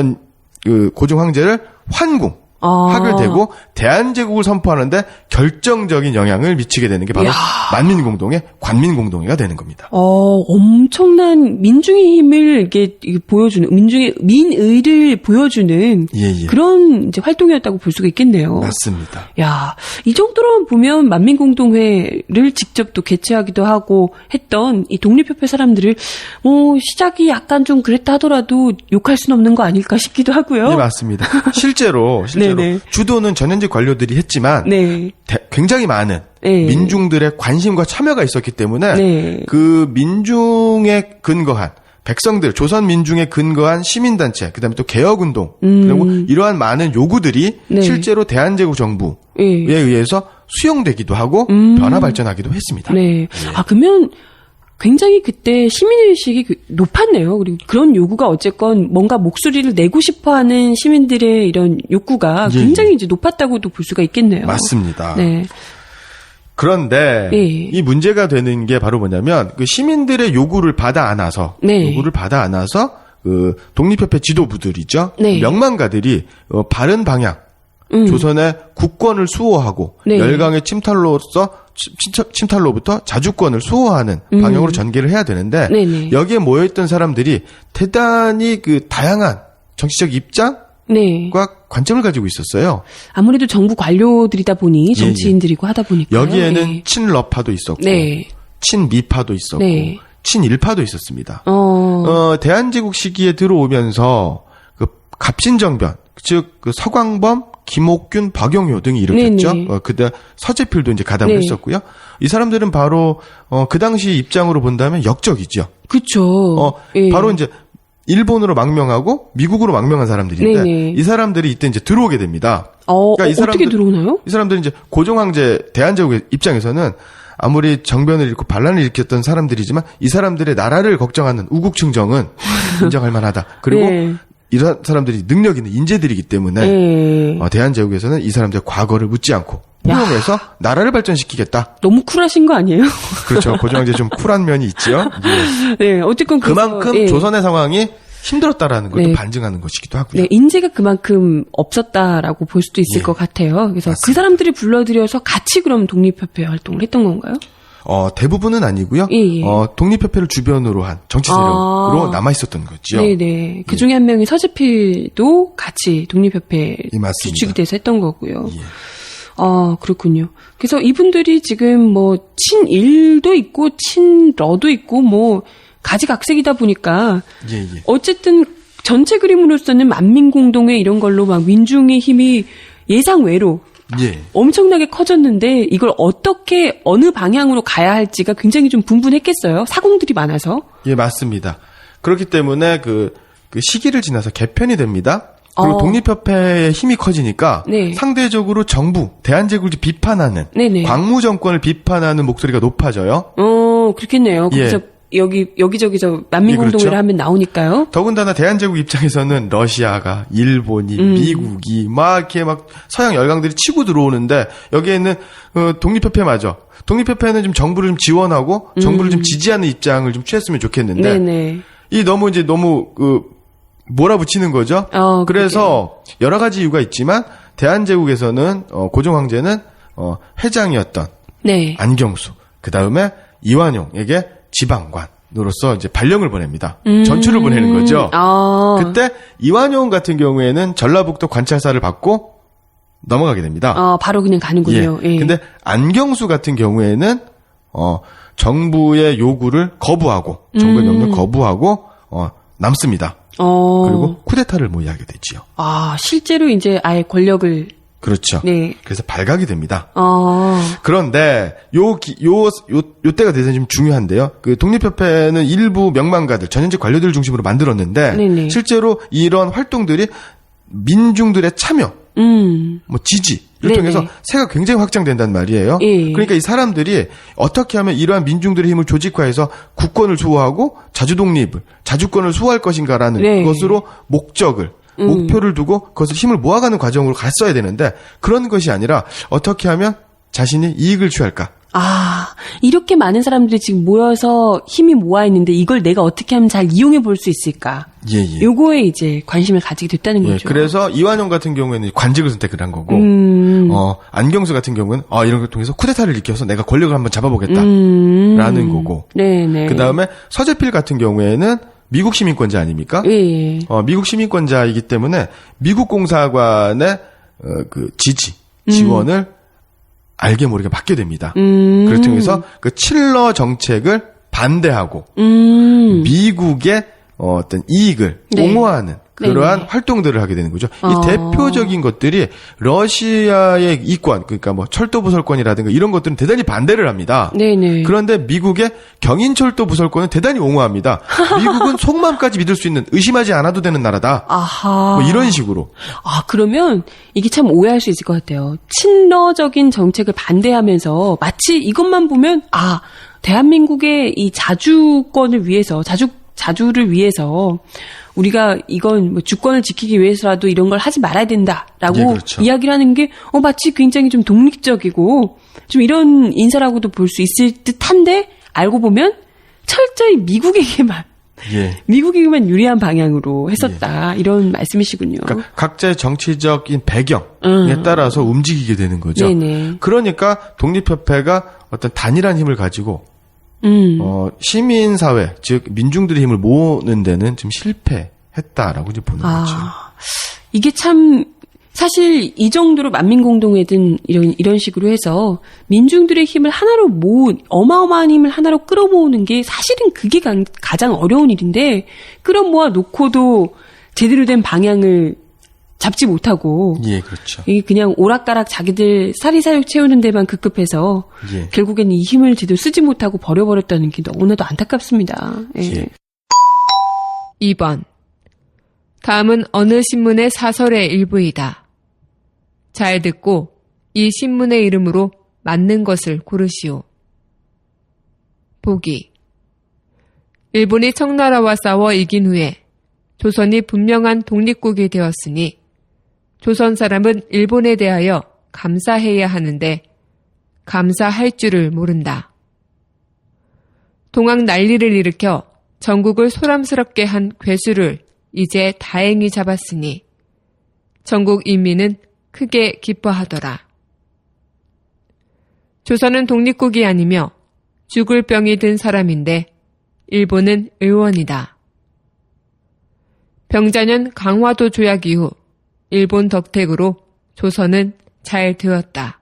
그 고종 황제를 하게 되고 대한제국을 선포하는데 결정적인 영향을 미치게 되는 게 바로 만민공동의 관민공동회가 되는 겁니다. 엄청난 민중의 힘을 이게 보여주는 민의를 보여주는 예. 그런 이제 활동이었다고 볼 수가 있겠네요. 맞습니다. 야, 이 정도로 보면 만민공동회를 직접 또 개최하기도 하고 했던 이 독립협회 사람들을 시작이 약간 좀 그랬다 하더라도 욕할 수는 없는 거 아닐까 싶기도 하고요. 네, 맞습니다. 실제로 네네. 주도는 전현직 관료들이 했지만 네. 굉장히 많은 네. 민중들의 관심과 참여가 있었기 때문에 네. 그 민중에 근거한 백성들, 조선 민중에 근거한 시민단체, 그다음에 또 개혁운동, 그리고 이러한 많은 요구들이 네. 실제로 대한제국 정부에 의해서 수용되기도 하고 변화 발전하기도 했습니다. 네. 그러면 굉장히 그때 시민의식이 높았네요. 그리고 그런 요구가 어쨌건 뭔가 목소리를 내고 싶어 하는 시민들의 이런 욕구가 굉장히 이제 높았다고도 볼 수가 있겠네요. 맞습니다. 네. 그런데 이 문제가 되는 게 바로 뭐냐면 그 시민들의 요구를 받아 안아서 그 독립협회 지도부들이죠. 네. 명망가들이 바른 방향 조선의 국권을 수호하고 열강의 침탈로부터 자주권을 수호하는 방향으로 전개를 해야 되는데 여기에 모여있던 사람들이 대단히 그 다양한 정치적 입장과 관점을 가지고 있었어요. 아무래도 정부 관료들이다 보니 정치인들이고 하다 보니까 여기에는 친러파도 있었고 친미파도 있었고 친일파도 있었습니다. 대한제국 시기에 들어오면서 그 갑신정변 즉 그 서광범 김옥균, 박용효 등이 일으켰죠. 그때 서재필도 이제 가담을 했었고요. 이 사람들은 바로 그 당시 입장으로 본다면 역적이죠. 그렇죠. 바로 이제 일본으로 망명하고 미국으로 망명한 사람들인데 이 사람들이 이때 이제 들어오게 됩니다. 그러니까 이 사람들, 어떻게 들어오나요? 이 사람들은 이제 고종 황제 대한제국의 입장에서는 아무리 정변을 일으키고 반란을 일으켰던 사람들이지만 이 사람들의 나라를 걱정하는 우국충정은 인정할 만하다. 그리고 이런 사람들이 능력 있는 인재들이기 때문에 대한제국에서는 이 사람들의 과거를 묻지 않고 포용해서 나라를 발전시키겠다. 너무 쿨하신 거 아니에요? 그렇죠. 고종 황제 좀 쿨한 면이 있죠. 네, 어쨌건 그만큼 조선의 상황이 힘들었다라는 걸 또 반증하는 것이기도 하고요. 네, 인재가 그만큼 없었다라고 볼 수도 있을 것 같아요. 그래서 맞습니다. 그 사람들이 불러들여서 같이 그럼 독립협회 활동을 했던 건가요? 대부분은 아니고요. 독립협회를 주변으로 한 정치 세력으로 남아 있었던 거죠. 네네. 그 중에 한 명이 서재필도 같이 독립협회 주축이 돼서 했던 거고요. 그렇군요. 그래서 이분들이 지금 뭐 친일도 있고 친러도 있고 뭐 가지각색이다 보니까 어쨌든 전체 그림으로서는 만민공동회 이런 걸로 막 민중의 힘이 예상외로 엄청나게 커졌는데 이걸 어떻게 어느 방향으로 가야 할지가 굉장히 좀 분분했겠어요. 사공들이 많아서. 예, 맞습니다. 그렇기 때문에 그 시기를 지나서 개편이 됩니다. 그리고 독립협회의 힘이 커지니까 상대적으로 정부, 대한제국을 비판하는 광무 정권을 비판하는 목소리가 높아져요. 그렇겠네요. 그래서 여기저기서 만민공동회를 그렇죠. 하면 나오니까요. 더군다나 대한제국 입장에서는 러시아가, 일본이, 미국이 막 이렇게 막 서양 열강들이 치고 들어오는데 여기에는 독립협회마저 독립협회는 좀 정부를 좀 지원하고 정부를 좀 지지하는 입장을 좀 취했으면 좋겠는데 이 너무 몰아붙이는 거죠. 그래서 여러 가지 이유가 있지만 대한제국에서는 고종 황제는 회장이었던 안경수, 그 다음에 이완용에게 지방관으로서 이제 발령을 보냅니다. 전출을 보내는 거죠. 그때 이완용 같은 경우에는 전라북도 관찰사를 받고 넘어가게 됩니다. 바로 그냥 가는군요. 근데 안경수 같은 경우에는 정부의 요구를 거부하고 정부의 명령 거부하고 남습니다. 그리고 쿠데타를 모의하게 되지요. 실제로 이제 아예 권력을 그렇죠. 네. 그래서 발각이 됩니다. 아. 그런데 요 때가 대단히 좀 중요한데요. 그 독립협회는 일부 명망가들, 전현직 관료들을 중심으로 만들었는데 네네. 실제로 이런 활동들이 민중들의 참여, 뭐 지지를 네네. 통해서 세가 굉장히 확장된단 말이에요. 예. 그러니까 이 사람들이 어떻게 하면 이러한 민중들의 힘을 조직화해서 국권을 수호하고 자주권을 수호할 것인가라는 네. 것으로 목표를 두고 그것을 힘을 모아가는 과정으로 갔어야 되는데 그런 것이 아니라 어떻게 하면 자신이 이익을 취할까? 아, 이렇게 많은 사람들이 지금 모여서 힘이 모아 있는데 이걸 내가 어떻게 하면 잘 이용해 볼 수 있을까? 예. 요거에 이제 관심을 가지게 됐다는 예, 거죠. 그래서 이완용 같은 경우에는 관직을 선택을 한 거고, 안경수 같은 경우는 이런 걸 통해서 쿠데타를 일으켜서 내가 권력을 한번 잡아보겠다라는 거고, 네네. 그 다음에 서재필 같은 경우에는 미국 시민권자 아닙니까? 예. 미국 시민권자이기 때문에 미국 공사관의 그 지원을 알게 모르게 받게 됩니다. 그걸 통해서 그 칠러 정책을 반대하고 미국의 어떤 이익을 네. 옹호하는 그러한 네네. 활동들을 하게 되는 거죠. 이 대표적인 것들이 러시아의 이권, 그러니까 뭐 철도 부설권이라든가 이런 것들은 대단히 반대를 합니다. 네네. 그런데 미국의 경인철도 부설권은 대단히 옹호합니다. 미국은 속마음까지 믿을 수 있는, 의심하지 않아도 되는 나라다. 아하. 뭐 이런 식으로. 아, 그러면 이게 참 오해할 수 있을 것 같아요. 친러적인 정책을 반대하면서 마치 이것만 보면, 대한민국의 이 자주권을 위해서, 자주를 위해서 우리가 이건 뭐 주권을 지키기 위해서라도 이런 걸 하지 말아야 된다라고 예, 그렇죠. 이야기를 하는 게 마치 굉장히 좀 독립적이고 좀 이런 인사라고도 볼 수 있을 듯한데 알고 보면 철저히 미국에게만 유리한 방향으로 했었다. 이런 말씀이시군요. 그러니까 각자의 정치적인 배경에 따라서 움직이게 되는 거죠. 네네. 그러니까 독립협회가 어떤 단일한 힘을 가지고 시민사회, 즉 민중들의 힘을 모으는 데는 좀 실패했다라고 이제 보는 거죠. 이게 참 사실 이 정도로 만민공동회든 이런 식으로 해서 민중들의 힘을 하나로 어마어마한 힘을 하나로 끌어모으는 게 사실은 그게 가장 어려운 일인데 끌어모아 놓고도 제대로 된 방향을 잡지 못하고 예, 그렇죠. 이게 그냥 오락가락 자기들 사리사욕 채우는 데만 급급해서 결국에는 이 힘을 제대로 쓰지 못하고 버려버렸다는 게 너무나도 안타깝습니다. 예. 2번. 다음은 어느 신문의 사설의 일부이다. 잘 듣고 이 신문의 이름으로 맞는 것을 고르시오. 보기. 일본이 청나라와 싸워 이긴 후에 조선이 분명한 독립국이 되었으니 조선 사람은 일본에 대하여 감사해야 하는데 감사할 줄을 모른다. 동학 난리를 일으켜 전국을 소람스럽게 한 괴수를 이제 다행히 잡았으니 전국 인민은 크게 기뻐하더라. 조선은 독립국이 아니며 죽을 병이 든 사람인데 일본은 의원이다. 병자년 강화도 조약 이후 일본 덕택으로 조선은 잘 되었다.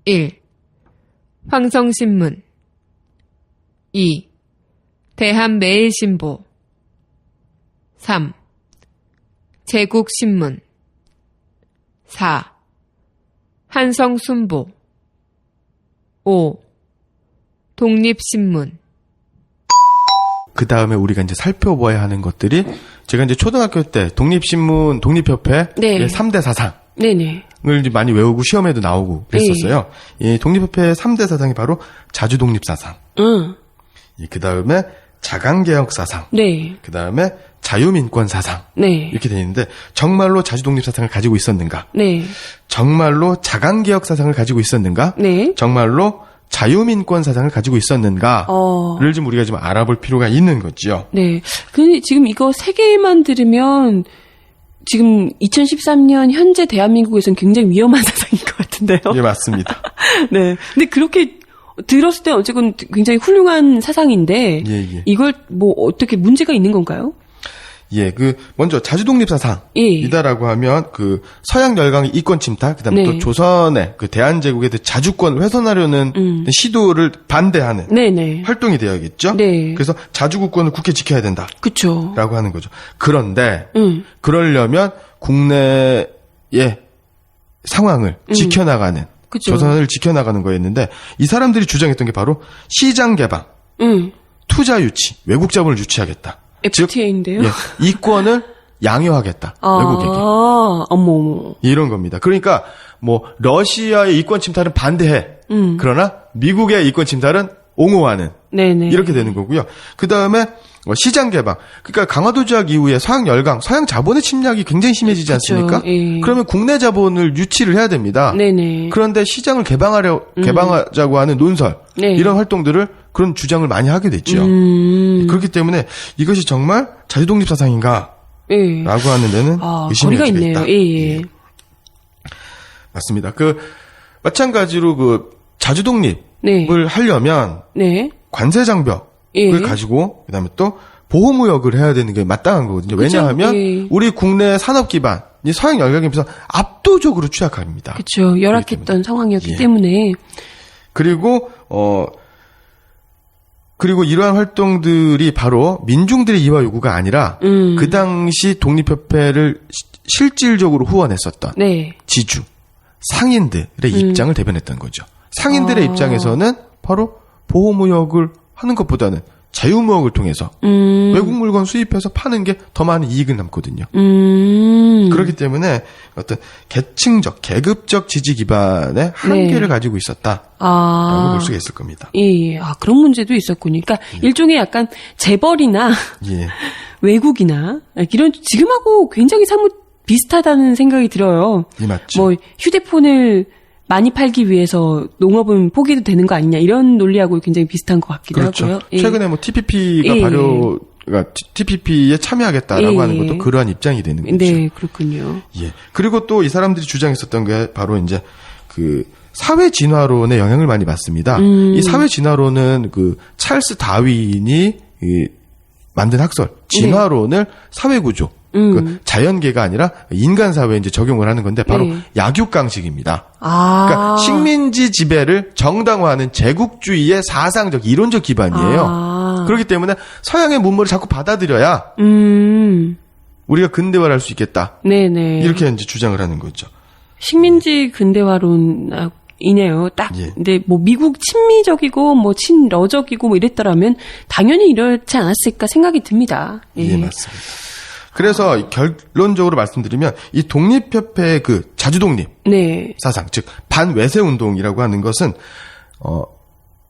1. 황성신문 2. 대한매일신보 3. 제국신문 4. 한성순보 5. 독립신문. 그 다음에 우리가 이제 살펴봐야 하는 것들이 제가 이제 초등학교 때 독립신문, 독립협회 네. 3대 사상을 네네. 이제 많이 외우고 시험에도 나오고 그랬었어요. 이 독립협회의 3대 사상이 바로 자주독립사상. 그 다음에 자강개혁사상. 네. 그 다음에 자유민권사상. 네. 이렇게 되어 있는데 정말로 자주독립사상을 가지고 있었는가? 네. 정말로 자강개혁사상을 가지고 있었는가? 네. 정말로 자유민권 사상을 가지고 있었는가를 좀 우리가 좀 알아볼 필요가 있는 거죠. 네. 근데 지금 이거 세 개만 들으면 지금 2013년 현재 대한민국에서는 굉장히 위험한 사상인 것 같은데요. 예, 맞습니다. 네. 근데 그렇게 들었을 때 어쨌건 굉장히 훌륭한 사상인데 이걸 뭐 어떻게 문제가 있는 건가요? 예, 먼저 자주독립사상이다라고 하면 서양 열강의 이권 침탈, 그다음에 또 조선의 대한제국의 자주권을 훼손하려는 시도를 반대하는 활동이 되어야겠죠. 네. 그래서 자주국권을 굳게 지켜야 된다. 그렇죠. 라고 하는 거죠. 그런데 그러려면 국내의 상황을 지켜나가는 그쵸. 조선을 지켜나가는 거였는데 이 사람들이 주장했던 게 바로 시장 개방, 투자 유치, 외국 자본을 유치하겠다. FTA인데요. 즉, 예, 이권을 양효하겠다. 외국에게. 어머. 이런 겁니다. 그러니까 뭐 러시아의 이권 침탈은 반대해. 그러나 미국의 이권 침탈은 옹호하는. 네네. 이렇게 되는 거고요. 그 다음에 시장 개방. 그러니까 강화도 지역 이후에 서양 열강, 서양 자본의 침략이 굉장히 심해지지 않습니까? 예. 그러면 국내 자본을 유치를 해야 됩니다. 네네. 그런데 시장을 개방하자고 하는 논설, 네. 이런 활동들을 그런 주장을 많이 하게 됐죠. 그렇기 때문에 이것이 정말 자유독립 사상인가? 예. 라고 하는 데는 의심의 거리가 여지가 있네요. 있다. 예. 맞습니다. 마찬가지로 자주독립을 네. 하려면 네. 관세 장벽을 예. 가지고 그다음에 또 보호무역을 해야 되는 게 마땅한 거거든요. 그쵸? 왜냐하면 예. 우리 국내 산업 기반이 서양 열강에 비해서 압도적으로 취약합니다. 그렇죠. 열악했던 상황이었기 예. 때문에. 그리고 이러한 활동들이 바로 민중들의 이화 요구가 아니라 그 당시 독립협회를 실질적으로 후원했었던 네. 지주, 상인들의 입장을 대변했던 거죠. 상인들의 입장에서는 바로 보호무역을 하는 것보다는 자유무역을 통해서 외국 물건 수입해서 파는 게 더 많은 이익을 남거든요. 그렇기 때문에 어떤 계층적, 계급적 지지 기반의 한계를 네. 가지고 있었다라고 볼 수가 있을 겁니다. 예. 그런 문제도 있었군요. 그러니까 일종의 약간 재벌이나 예. 외국이나 이런 지금하고 굉장히 사뭇 비슷하다는 생각이 들어요. 예, 맞죠. 뭐 휴대폰을 많이 팔기 위해서 농업은 포기도 되는 거 아니냐 이런 논리하고 굉장히 비슷한 것 같기도 그렇죠. 하고요. 예. 최근에 뭐 TPP가 그러니까 TPP에 참여하겠다라고 예. 하는 것도 그러한 입장이 되는 거죠. 네, 그렇군요. 예. 그리고 또 이 사람들이 주장했었던 게 바로 이제 사회 진화론의 영향을 많이 받습니다. 이 사회 진화론은 찰스 다윈이 만든 학설 진화론을 사회 구조 자연계가 아니라 인간 사회에 이제 적용을 하는 건데 바로 네. 약육강식입니다. 그러니까 식민지 지배를 정당화하는 제국주의의 사상적 이론적 기반이에요. 그렇기 때문에 서양의 문물을 자꾸 받아들여야 우리가 근대화를 할 수 있겠다. 네네. 이렇게 이제 주장을 하는 거죠. 식민지 근대화론이네요. 딱. 예. 근데 뭐 미국 친미적이고 뭐 친러적이고 뭐 이랬더라면 당연히 이렇지 않았을까 생각이 듭니다. 예, 맞습니다. 그래서 결론적으로 말씀드리면 이 독립협회의 자주독립 네. 사상, 즉 반외세 운동이라고 하는 것은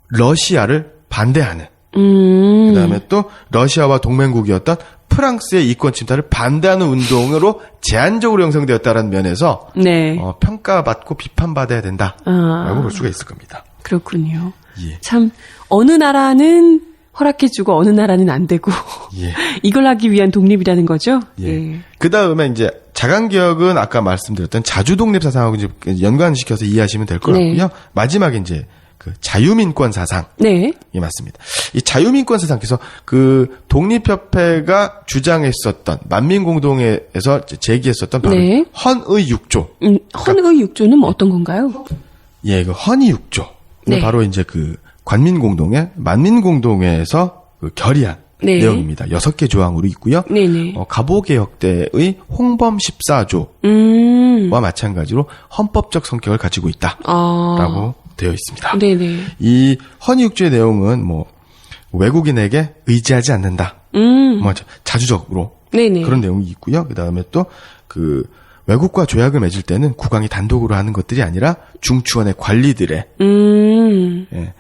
러시아를 반대하는 그다음에 또 러시아와 동맹국이었던 프랑스의 이권 침탈을 반대하는 운동으로 제한적으로 형성되었다는 면에서 네. 평가받고 비판받아야 된다라고 볼 수가 있을 겁니다. 그렇군요. 예. 참 어느 나라는 허락해주고 어느 나라는 안 되고 예. 이걸 하기 위한 독립이라는 거죠. 예. 예. 그 다음에 이제 자강개혁은 아까 말씀드렸던 자주독립 사상하고 이제 연관시켜서 이해하시면 될 것 네. 같고요. 마지막에 이제 자유민권 사상. 네. 예, 맞습니다. 이 자유민권 사상께서 독립협회가 주장했었던 만민공동회에서 제기했었던 바로 네. 헌의 6조. 헌의 6조는 어떤 건가요? 예, 헌의 6조. 네. 바로 이제 관민공동회, 만민공동회에서 결의한 네. 내용입니다. 6개 조항으로 있고요. 네네. 갑오개혁 때의 홍범 14조와 마찬가지로 헌법적 성격을 가지고 있다라고 되어 있습니다. 네네. 이 헌의 6조의 내용은 외국인에게 의지하지 않는다. 자주적으로 네네. 그런 내용이 있고요. 그다음에 또 외국과 조약을 맺을 때는 국왕이 단독으로 하는 것들이 아니라 중추원의 관리들의 예,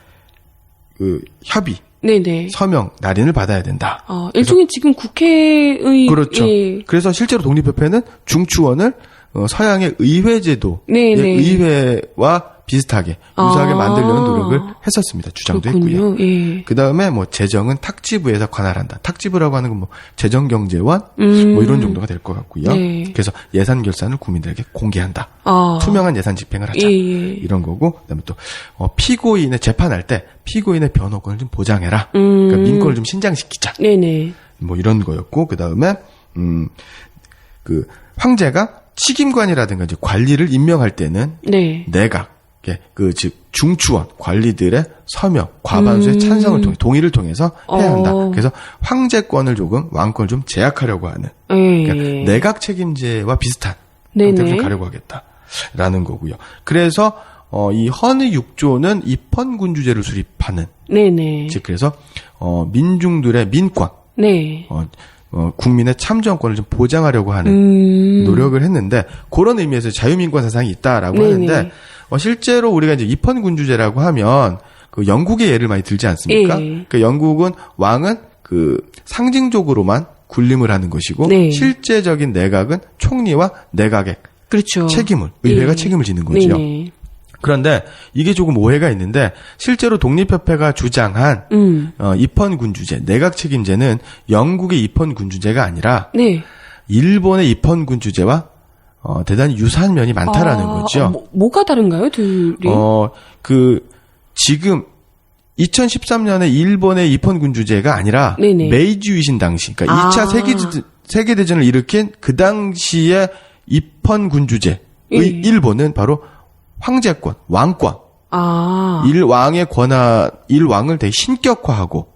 협의, 네네. 서명, 날인을 받아야 된다. 일종의 지금 국회의 그렇죠. 예. 그래서 실제로 독립협회는 중추원을 서양의 의회제도의 네네. 의회와 비슷하게 유사하게 만들려는 노력을 했었습니다. 주장도 그렇군요. 했고요. 예. 그 다음에 재정은 탁지부에서 관할한다. 탁지부라고 하는 건 재정경제원 이런 정도가 될 것 같고요. 네. 그래서 예산 결산을 국민들에게 공개한다. 투명한 예산 집행을 하자. 예. 이런 거고 그다음에 또 피고인의 재판할 때 피고인의 변호권을 좀 보장해라. 그러니까 민권을 좀 신장시키자. 네네. 이런 거였고 그 다음에 황제가 식임관이라든가 이제 관리를 임명할 때는 네. 내각 즉 중추원 관리들의 서명, 과반수의 찬성을 통해 동의를 통해서 해야 한다. 그래서 황제권을 조금 왕권을 좀 제약하려고 하는 그러니까 내각 책임제와 비슷한 형태를 좀 가려고 하겠다라는 거고요. 그래서 이 헌의 6조는 입헌군주제를 수립하는 즉 그래서 민중들의 민권 국민의 참정권을 좀 보장하려고 하는 노력을 했는데 그런 의미에서 자유민권 사상이 있다라고 하는데 실제로 우리가 이제 입헌군주제라고 하면 그 영국의 예를 많이 들지 않습니까? 그 영국은 왕은 그 상징적으로만 군림을 하는 것이고 실제적인 내각은 총리와 내각의 그렇죠. 책임을 의회가 책임을 지는 거죠. 그런데 이게 조금 오해가 있는데 실제로 독립협회가 주장한 입헌군주제, 내각 책임제는 영국의 입헌군주제가 아니라 일본의 입헌군주제와 대단히 유사한 면이 많다라는 거죠. 뭐가 다른가요, 둘이? 지금 2013년에 일본의 입헌군주제가 아니라 메이지 유신 당시, 그러니까 2차 세계대전을 일으킨 그 당시의 입헌군주제의 일본은 바로 황제권, 왕권. 일왕의 권한, 일왕을 되게 신격화하고,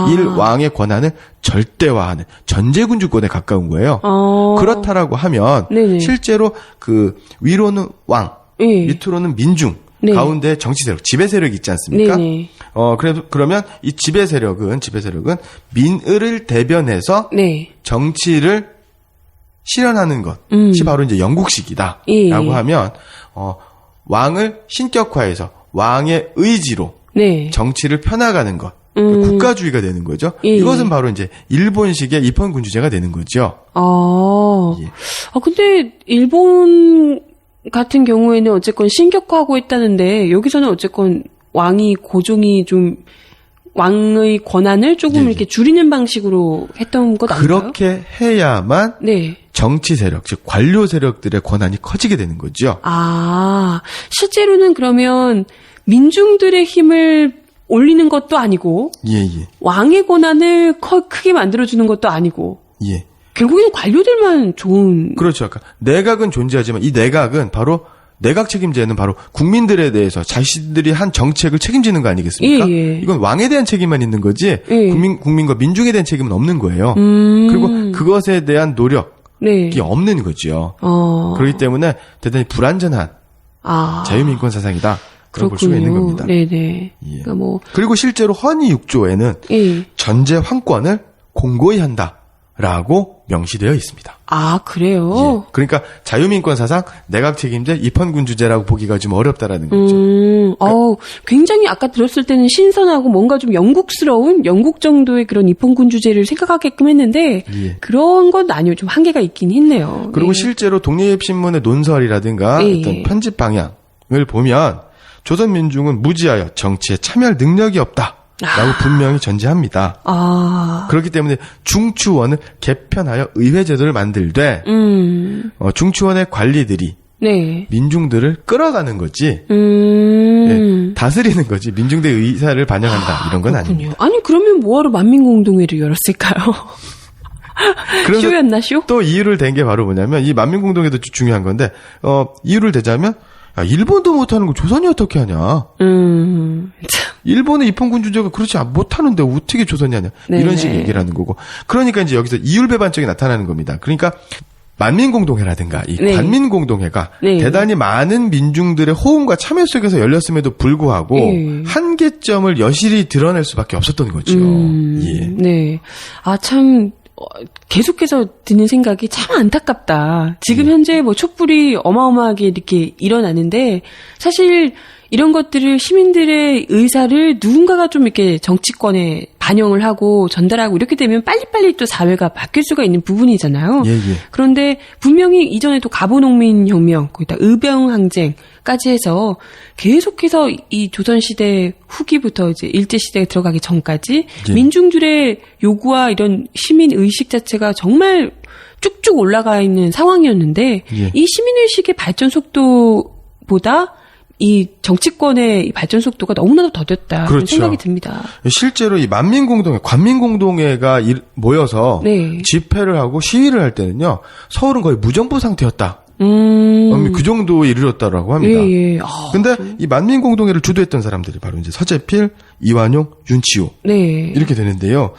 일왕의 권한을 절대화하는 전제군주권에 가까운 거예요. 그렇다라고 하면, 실제로 그 위로는 왕, 밑으로는 민중, 가운데 정치 세력, 지배 세력이 있지 않습니까? 그러면 이 지배 세력은 민의를 대변해서 정치를 실현하는 것이 바로 이제 영국식이다라고 하면 왕을 신격화해서 왕의 의지로 정치를 펴나가는 것, 국가주의가 되는 거죠. 이것은 바로 이제 일본식의 입헌군주제가 되는 거죠. 근데 일본 같은 경우에는 어쨌건 신격화하고 있다는데 여기서는 어쨌건 왕이 고종이 좀 왕의 권한을 조금 이렇게 줄이는 방식으로 했던 것 아닌가요? 그렇게 해야만 정치 세력, 즉 관료 세력들의 권한이 커지게 되는 거죠. 실제로는 그러면 민중들의 힘을 올리는 것도 아니고 왕의 권한을 크게 만들어주는 것도 아니고 결국에는 관료들만 좋은 그렇죠. 그러니까 내각은 존재하지만 이 내각은 바로 내각 책임제는 바로 국민들에 대해서 자신들이 한 정책을 책임지는 거 아니겠습니까? 이건 왕에 대한 책임만 있는 거지 국민과 민중에 대한 책임은 없는 거예요. 그리고 그것에 대한 노력이 없는 거죠. 그렇기 때문에 대단히 불완전한 자유민권 사상이다. 그런 볼 수가 있는 겁니다. 그러니까 그리고 실제로 헌의 6조에는 전제 황권을 공고히 한다라고 명시되어 있습니다. 그래요? 그러니까 자유민권 사상, 내각 책임제, 입헌군주제라고 보기가 좀 어렵다라는 거죠. 굉장히 아까 들었을 때는 신선하고 뭔가 좀 영국스러운 영국 정도의 그런 입헌군주제를 생각하게끔 했는데 그런 건 아니에요. 좀 한계가 있긴 했네요. 그리고 실제로 독립신문의 논설이라든가 어떤 편집 방향을 보면 조선민중은 무지하여 정치에 참여할 능력이 없다. 라고 분명히 전제합니다. 그렇기 때문에 중추원을 개편하여 의회제도를 만들되 중추원의 관리들이 민중들을 끌어가는 거지 다스리는 거지 민중들의 의사를 반영한다 이런 건 아닙니다. 아니 그러면 뭐하러 만민공동회를 열었을까요? 쇼였나 쇼? 또 이유를 댄 게 바로 뭐냐면 이 만민공동회도 중요한 건데 이유를 대자면 일본도 못하는 거 조선이 어떻게 하냐. 일본의 입헌군주제가 그렇지 못하는데 어떻게 조선이 하냐. 이런 식의 얘기를 하는 거고. 그러니까 이제 여기서 이율배반적이 나타나는 겁니다. 그러니까 만민공동회라든가 이 관민공동회가 대단히 많은 민중들의 호응과 참여 속에서 열렸음에도 불구하고 한계점을 여실히 드러낼 수밖에 없었던 거죠. 참 계속해서 드는 생각이 참 안타깝다. 지금 현재 촛불이 어마어마하게 이렇게 일어나는데 사실 이런 것들을 시민들의 의사를 누군가가 좀 이렇게 정치권에 반영을 하고 전달하고 이렇게 되면 빨리빨리 또 사회가 바뀔 수가 있는 부분이잖아요. 그런데 분명히 이전에도 가보농민혁명, 거기다 의병항쟁까지 해서 계속해서 이 조선시대 후기부터 이제 일제시대에 들어가기 전까지 민중들의 요구와 이런 시민의식 자체가 정말 쭉쭉 올라가 있는 상황이었는데 이 시민의식의 발전 속도보다 이 정치권의 발전 속도가 너무나도 더뎠다. 그런 생각이 듭니다. 실제로 이 만민공동회, 관민공동회가 모여서 집회를 하고 시위를 할 때는요. 서울은 거의 무정부 상태였다. 그 정도에 이르렀다라고 합니다. 예, 예. 근데 이 만민공동회를 주도했던 사람들이 바로 이제 서재필, 이완용, 윤치호. 네. 이렇게 되는데요.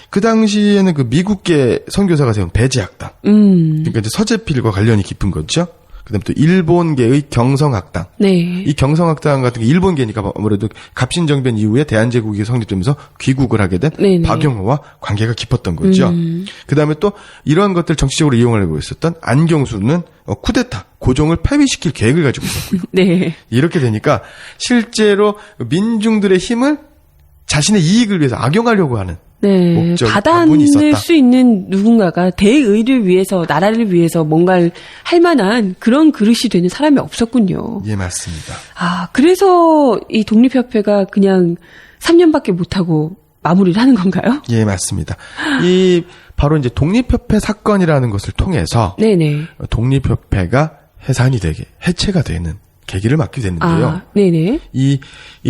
그 당시에는 그 미국계 선교사가 세운 배제학당. 그러니까 이제 서재필과 관련이 깊은 거죠. 그다음에 또 일본계의 경성학당. 네. 이 경성학당 같은 게 일본계니까 아무래도 갑신정변 이후에 대한제국이 성립되면서 귀국을 하게 된 네네. 박영호와 관계가 깊었던 거죠. 그다음에 또 이러한 것들 정치적으로 이용하려고 했었던 안경수는 쿠데타, 고종을 폐위시킬 계획을 가지고 있었고요. 네. 이렇게 되니까 실제로 민중들의 힘을 자신의 이익을 위해서 악용하려고 하는 네, 목적, 받아낼 있었다. 수 있는 누군가가 대의를 위해서, 나라를 위해서 뭔가를 할 만한 그런 그릇이 되는 사람이 없었군요. 예, 맞습니다. 아, 그래서 이 독립협회가 그냥 3년밖에 못하고 마무리를 하는 건가요? 예, 맞습니다. 이 바로 이제 독립협회 사건이라는 것을 통해서 네네. 독립협회가 해산이 되게, 해체가 되는 계기를 맞게 됐는데요. 아, 네네. 이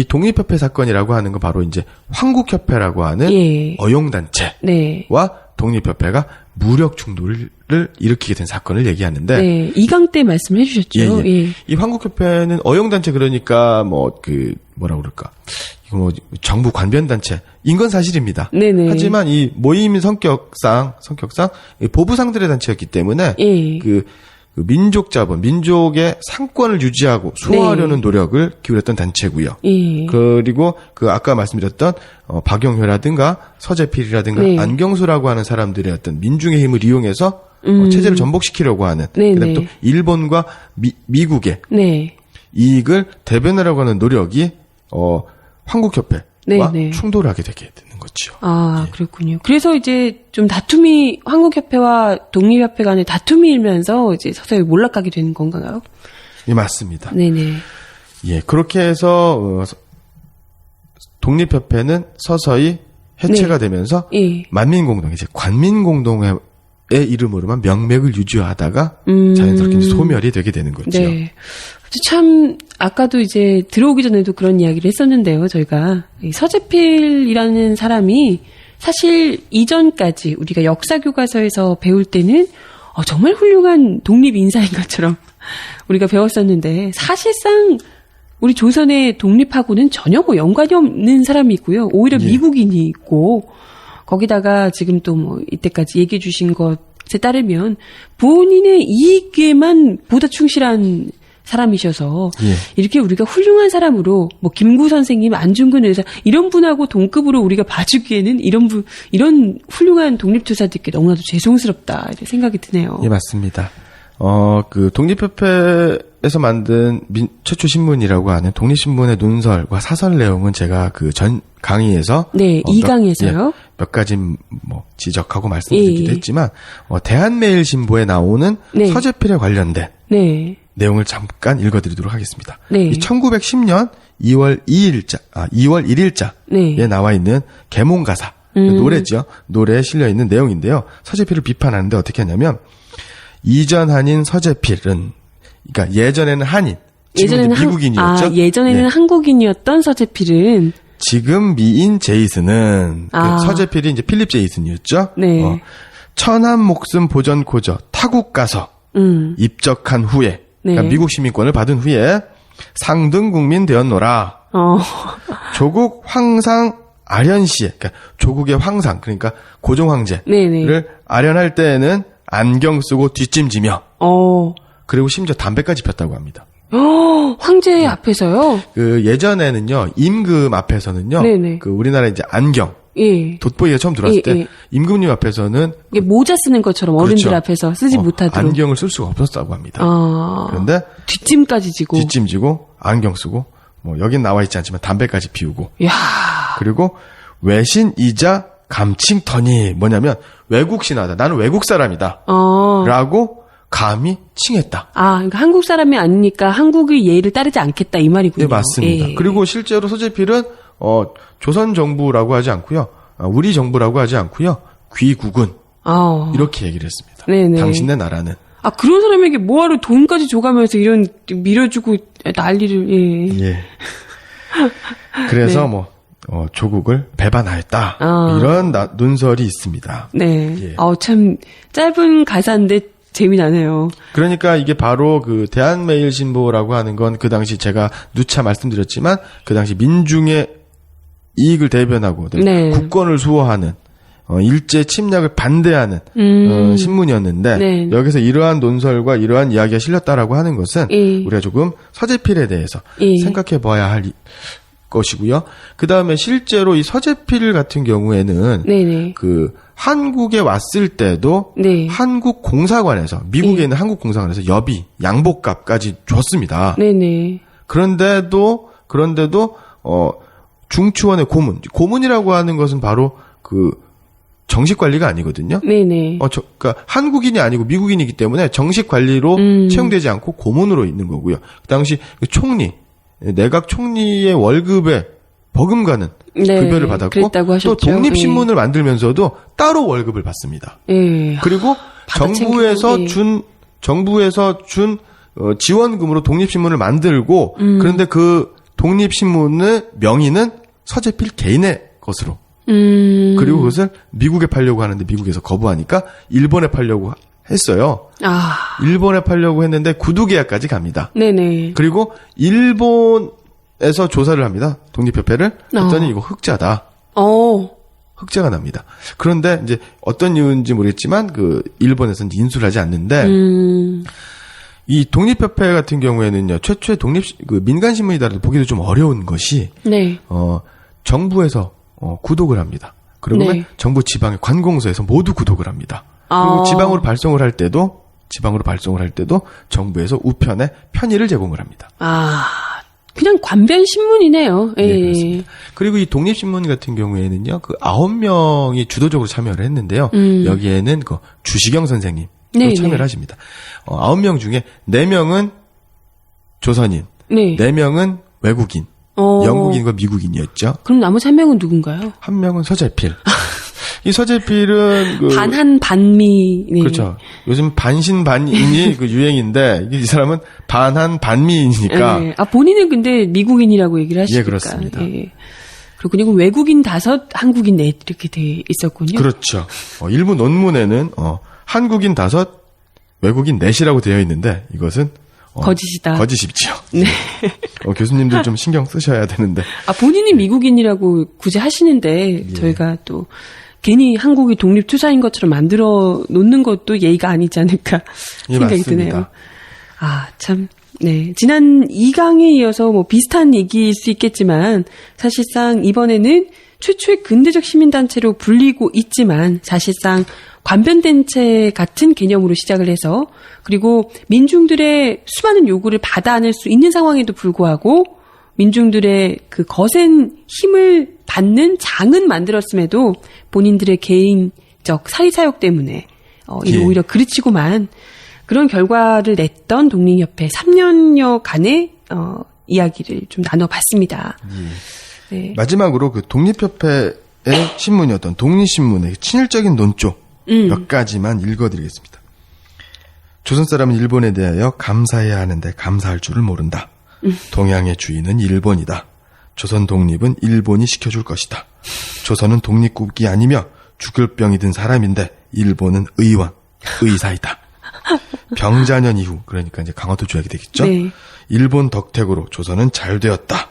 독립협회 사건이라고 하는 건 바로 이제 황국협회라고 하는 예. 어용단체와 네. 독립협회가 무력 충돌을 일으키게 된 사건을 얘기하는데. 네. 이강 때 말씀해 주셨죠. 예. 이 황국협회는 어용단체 그러니까 뭐라 그럴까. 이거 뭐 정부 관변단체. 인건 사실입니다. 네네. 하지만 이 모임 성격상 이 보부상들의 단체였기 때문에 예. 그 민족 자본, 민족의 상권을 유지하고 수호하려는 네. 노력을 기울였던 단체고요. 예. 그리고 아까 말씀드렸던 박영효라든가 서재필이라든가 네. 안경수라고 하는 사람들의 어떤 민중의 힘을 이용해서 체제를 전복시키려고 하는 네네. 그다음에 또 일본과 미국의 네. 이익을 대변하려고 하는 노력이 황국협회와 네네. 충돌하게 되게 되는 거죠. 아, 그렇군요. 그래서 이제 좀 황국협회와 독립협회 간의 다툼이 일면서 이제 서서히 몰락하게 되는 건가요? 예, 맞습니다. 네네. 예, 그렇게 해서 독립협회는 서서히 해체가 네. 되면서 예. 만민공동, 이제 관민공동회의 이름으로만 명맥을 유지하다가 자연스럽게 이제 소멸이 되게 되는 거죠. 네. 참 아까도 이제 들어오기 전에도 그런 이야기를 했었는데요. 저희가 이 서재필이라는 사람이 사실 이전까지 우리가 역사 교과서에서 배울 때는 정말 훌륭한 독립 인사인 것처럼 우리가 배웠었는데 사실상 우리 조선의 독립하고는 전혀 연관이 없는 사람이고요. 오히려 예. 미국인이 있고 거기다가 지금 또 이때까지 얘기해 주신 것에 따르면 본인의 이익에만 보다 충실한 사람이셔서 예. 이렇게 우리가 훌륭한 사람으로 김구 선생님, 안중근 의사 이런 분하고 동급으로 우리가 봐주기에는 이런 훌륭한 독립투사들께 너무나도 죄송스럽다 이렇게 생각이 드네요. 예, 맞습니다. 그 독립협회에서 만든 최초 신문이라고 하는 독립신문의 논설과 사설 내용은 제가 그 전 강의에서 네, 2강에서요. 몇 가지 지적하고 말씀드리기도 예. 했지만 대한매일신보에 나오는 네. 서재필에 관련된 네. 내용을 잠깐 읽어드리도록 하겠습니다. 네. 이 1910년 2월 1일자에 네. 나와 있는 계몽가사 노래죠. 노래에 실려 있는 내용인데요. 서재필을 비판하는데 어떻게 하냐면 이전 한인 서재필은 그러니까 예전에는 한인, 지금 미국인이었죠. 예전에는 네. 한국인이었던 서재필은 지금 미인 제이슨은 아. 그 서재필이 이제 필립 제이슨이었죠. 네. 천한 목숨 보전 고저 타국 가서 입적한 후에 그러니까 네. 미국 시민권을 받은 후에 상등 국민 되었노라. 조국 황상 아련시에 그러니까 조국의 황상 그러니까 고종 황제를 네네. 아련할 때에는 안경 쓰고 뒷짐지며 그리고 심지어 담배까지 폈다고 합니다. 황제 앞에서요? 그 예전에는요 임금 앞에서는요 네네. 그 우리나라 이제 안경 예. 돋보이가 처음 들어왔을 예, 때 예. 임금님 앞에서는 이게 모자 쓰는 것처럼 어른들 그렇죠. 앞에서 쓰지 못하도록. 안경을 쓸 수가 없었다고 합니다. 그런데 뒷짐까지 지고. 뒷짐지고 안경 쓰고 여긴 나와 있지 않지만 담배까지 피우고 야. 그리고 외신이자 감칭터니 뭐냐면 외국 신하다. 나는 외국 사람이다. 라고 감히 칭했다. 그러니까 한국 사람이 아니니까 한국의 예의를 따르지 않겠다 이 말이군요. 네, 맞습니다. 예. 그리고 실제로 서재필은 조선 정부라고 하지 않고요. 우리 정부라고 하지 않고요. 귀국은 이렇게 얘기를 했습니다. 네네. 당신네 나라는. 그런 사람에게 뭐하러 돈까지 줘가면서 이런 밀어주고 난리를. 예. 예. 그래서 조국을 배반하였다. 이런 논설이 있습니다. 네. 예. 참 짧은 가사인데 재미나네요. 그러니까 이게 바로 그 대한매일신보라고 하는 건 그 당시 제가 누차 말씀드렸지만 그 당시 민중의 이익을 대변하고 네. 국권을 수호하는 일제 침략을 반대하는 신문이었는데 네. 여기서 이러한 논설과 이러한 이야기가 실렸다라고 하는 것은 우리가 조금 서재필에 대해서 생각해 봐야 할 것이고요. 그 다음에 실제로 이 서재필 같은 경우에는 네네. 그 한국에 왔을 때도 네. 한국 공사관에서 미국에 있는 한국 공사관에서 여비 양복값까지 줬습니다. 네네. 그런데도 중추원의 고문이라고 하는 것은 바로 그 정식 관리가 아니거든요. 네네. 그러니까 한국인이 아니고 미국인이기 때문에 정식 관리로 채용되지 않고 고문으로 있는 거고요. 그 당시 그 총리, 내각 총리의 월급에 버금가는 네, 급여를 받았고 또 독립신문을 만들면서도 따로 월급을 받습니다. 그리고 정부에서 준 지원금으로 독립신문을 만들고 그런데 그 독립신문의 명의는 서재필 개인의 것으로 그리고 그것을 미국에 팔려고 하는데 미국에서 거부하니까 일본에 팔려고 했어요. 일본에 팔려고 했는데 구두계약까지 갑니다. 네네. 그리고 일본에서 조사를 합니다. 독립협회를 했더니 이거 흑자다. 흑자가 납니다. 그런데 이제 어떤 이유인지 모르겠지만 그 일본에서는 인수를 하지 않는데 이 독립협회 같은 경우에는요 최초의 민간 신문이다라도 보기도 좀 어려운 것이 네. 정부에서 구독을 합니다. 그리고 네. 정부 지방의 관공서에서 모두 구독을 합니다. 그리고 지방으로 발송을 할 때도 정부에서 우편에 편의를 제공을 합니다. 그냥 관변 신문이네요. 네, 그렇습니다. 그리고 이 독립신문 같은 경우에는요, 그 9명이 주도적으로 참여를 했는데요. 여기에는 그 주시경 선생님 참여를 하십니다. 9명 중에 4명은 조선인, 네. 4명은 외국인, 영국인과 미국인이었죠. 그럼 나머지 1명은 누군가요? 1명은 서재필. 이 서재필은 반한 반미. 네. 그렇죠. 요즘 반신반인이 그 유행인데 이 사람은 반한 반미이니까. 네. 본인은 근데 미국인이라고 얘기를 하시니까. 예, 그렇습니다. 예. 그리고 외국인 5, 한국인 4 이렇게 돼 있었군요. 그렇죠. 일부 논문에는 한국인 5, 외국인 4이라고 되어 있는데 이것은 거짓이다. 거짓이죠. 네. 교수님들 좀 신경 쓰셔야 되는데. 본인이 미국인이라고 굳이 하시는데 예. 저희가 또 괜히 한국이 독립투사인 것처럼 만들어 놓는 것도 예의가 아니지 않을까 생각이 맞습니다. 드네요. 참. 네. 지난 2강에 이어서 비슷한 얘기일 수 있겠지만 사실상 이번에는 최초의 근대적 시민단체로 불리고 있지만 사실상 관변단체 같은 개념으로 시작을 해서 그리고 민중들의 수많은 요구를 받아 안을 수 있는 상황에도 불구하고 민중들의 그 거센 힘을 받는 장은 만들었음에도 본인들의 개인적 사리사욕 때문에 오히려 그르치고만 그런 결과를 냈던 독립협회 3년여간의 이야기를 좀 나눠봤습니다. 네. 마지막으로 그 독립협회의 신문이었던 독립신문의 친일적인 논조 몇 가지만 읽어드리겠습니다. 조선 사람은 일본에 대하여 감사해야 하는데 감사할 줄을 모른다. 동양의 주인은 일본이다. 조선 독립은 일본이 시켜줄 것이다. 조선은 독립국이 아니며 죽을 병이 든 사람인데 일본은 의사이다. 병자년 이후 그러니까 이제 강화도 조약이 되겠죠. 네. 일본 덕택으로 조선은 잘 되었다.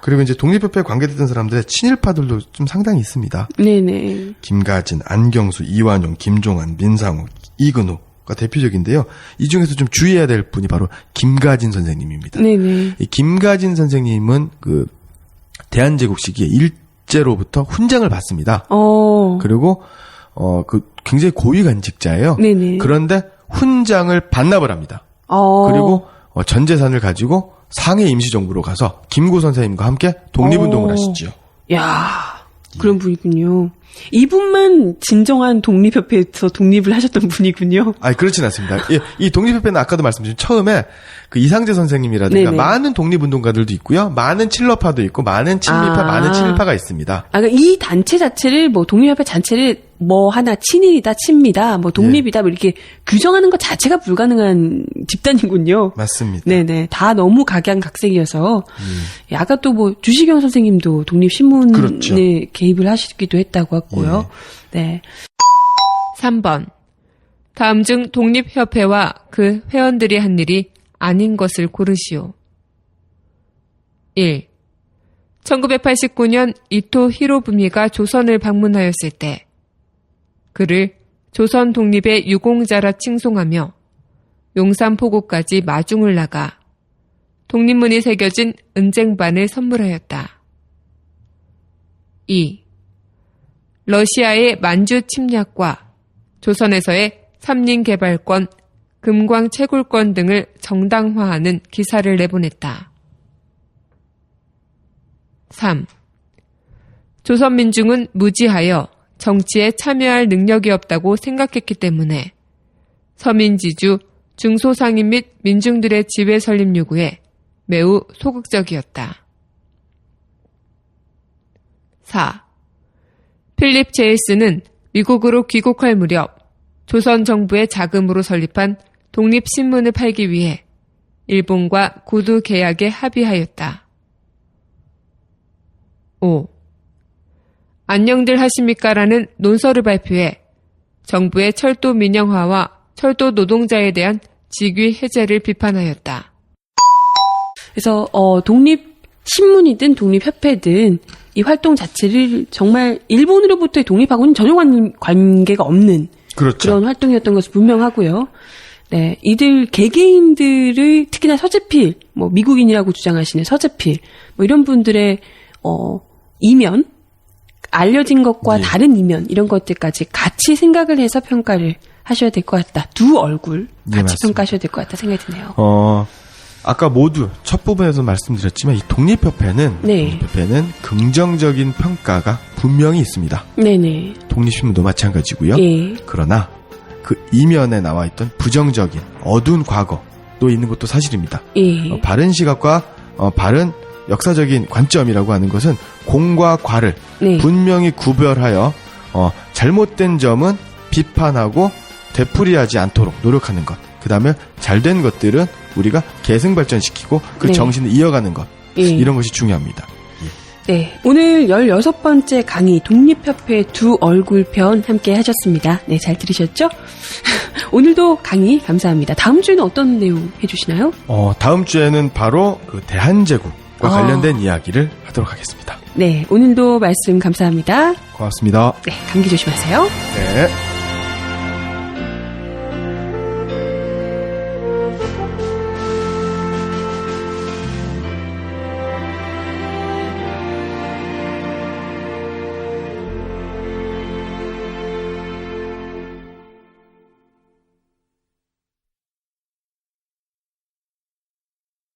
그리고 이제 독립협회에 관계됐던 사람들의 친일파들도 좀 상당히 있습니다. 네네. 김가진, 안경수, 이완용, 김종환, 민상호, 이근호가 대표적인데요. 이 중에서 좀 주의해야 될 분이 바로 김가진 선생님입니다. 네네. 이 김가진 선생님은 그 대한제국 시기에 일제로부터 훈장을 받습니다. 그리고 그 굉장히 고위관직자예요. 네네. 그런데 훈장을 반납을 합니다. 그리고 전 재산을 가지고 상해 임시정부로 가서 김구 선생님과 함께 독립운동을 하시죠. 야, 그런 분이군요. 이분만 진정한 독립협회에서 독립을 하셨던 분이군요. 그렇진 않습니다. 이 독립협회는 아까도 말씀드린 처음에 그 이상재 선생님이라든가 네네. 많은 독립운동가들도 있고요. 많은 칠러파도 있고 많은 친미파, 많은 친일파가 있습니다. 그러니까 이 단체 자체를 독립협회 자체를 하나 친일이다, 친미다, 독립이다, 이렇게 규정하는 것 자체가 불가능한 집단이군요. 맞습니다. 네네. 다 너무 각양각색이어서. 아까 또 주시경 선생님도 독립신문에 그렇죠. 개입을 하시기도 했다고 했고요. 네. 3번. 다음 중 독립협회와 그 회원들이 한 일이 아닌 것을 고르시오. 1. 1989년 이토 히로부미가 조선을 방문하였을 때 그를 조선 독립의 유공자라 칭송하며 용산포고까지 마중을 나가 독립문이 새겨진 은쟁반을 선물하였다. 2. 러시아의 만주 침략과 조선에서의 삼림개발권, 금광채굴권 등을 정당화하는 기사를 내보냈다. 3. 조선민중은 무지하여 정치에 참여할 능력이 없다고 생각했기 때문에 서민지주, 중소상인 및 민중들의 지회 설립 요구에 매우 소극적이었다. 4. 필립 제이스는 미국으로 귀국할 무렵 조선 정부의 자금으로 설립한 독립신문을 팔기 위해 일본과 구두 계약에 합의하였다. 5. 안녕들 하십니까라는 논설을 발표해 정부의 철도 민영화와 철도 노동자에 대한 직위 해제를 비판하였다. 그래서 독립신문이든 독립협회든 이 활동 자체를 정말 일본으로부터의 독립하고는 전혀 관계가 없는 그렇죠. 그런 활동이었던 것은 분명하고요. 네, 이들 개개인들을 특히나 서재필, 뭐 미국인이라고 주장하시는 서재필, 뭐 이런 분들의 이면, 알려진 것과 예. 다른 이면 이런 것들까지 같이 생각을 해서 평가를 하셔야 될 것 같다. 두 얼굴 같이 맞습니다. 평가하셔야 될 것 같다 생각이 드네요. 아까 모두 첫 부분에서 말씀드렸지만 이 독립협회는 네. 독립협회는 긍정적인 평가가 분명히 있습니다. 네네. 독립신문도 마찬가지고요. 예. 그러나 그 이면에 나와 있던 부정적인 어두운 과거도 있는 것도 사실입니다. 예. 바른 시각과 바른 역사적인 관점이라고 하는 것은 공과 과를 네. 분명히 구별하여 잘못된 점은 비판하고 되풀이하지 않도록 노력하는 것. 그 다음에 잘된 것들은 우리가 계승발전시키고 그 네. 정신을 이어가는 것. 예. 이런 것이 중요합니다. 네, 오늘 16번째 강의 독립협회 두 얼굴 편 함께 하셨습니다. 네, 잘 들으셨죠? 오늘도 강의 감사합니다. 다음 주에는 어떤 내용 해주시나요? 다음 주에는 바로 그 대한제국과 관련된 이야기를 하도록 하겠습니다. 네, 오늘도 말씀 감사합니다. 고맙습니다. 네, 감기 조심하세요. 네.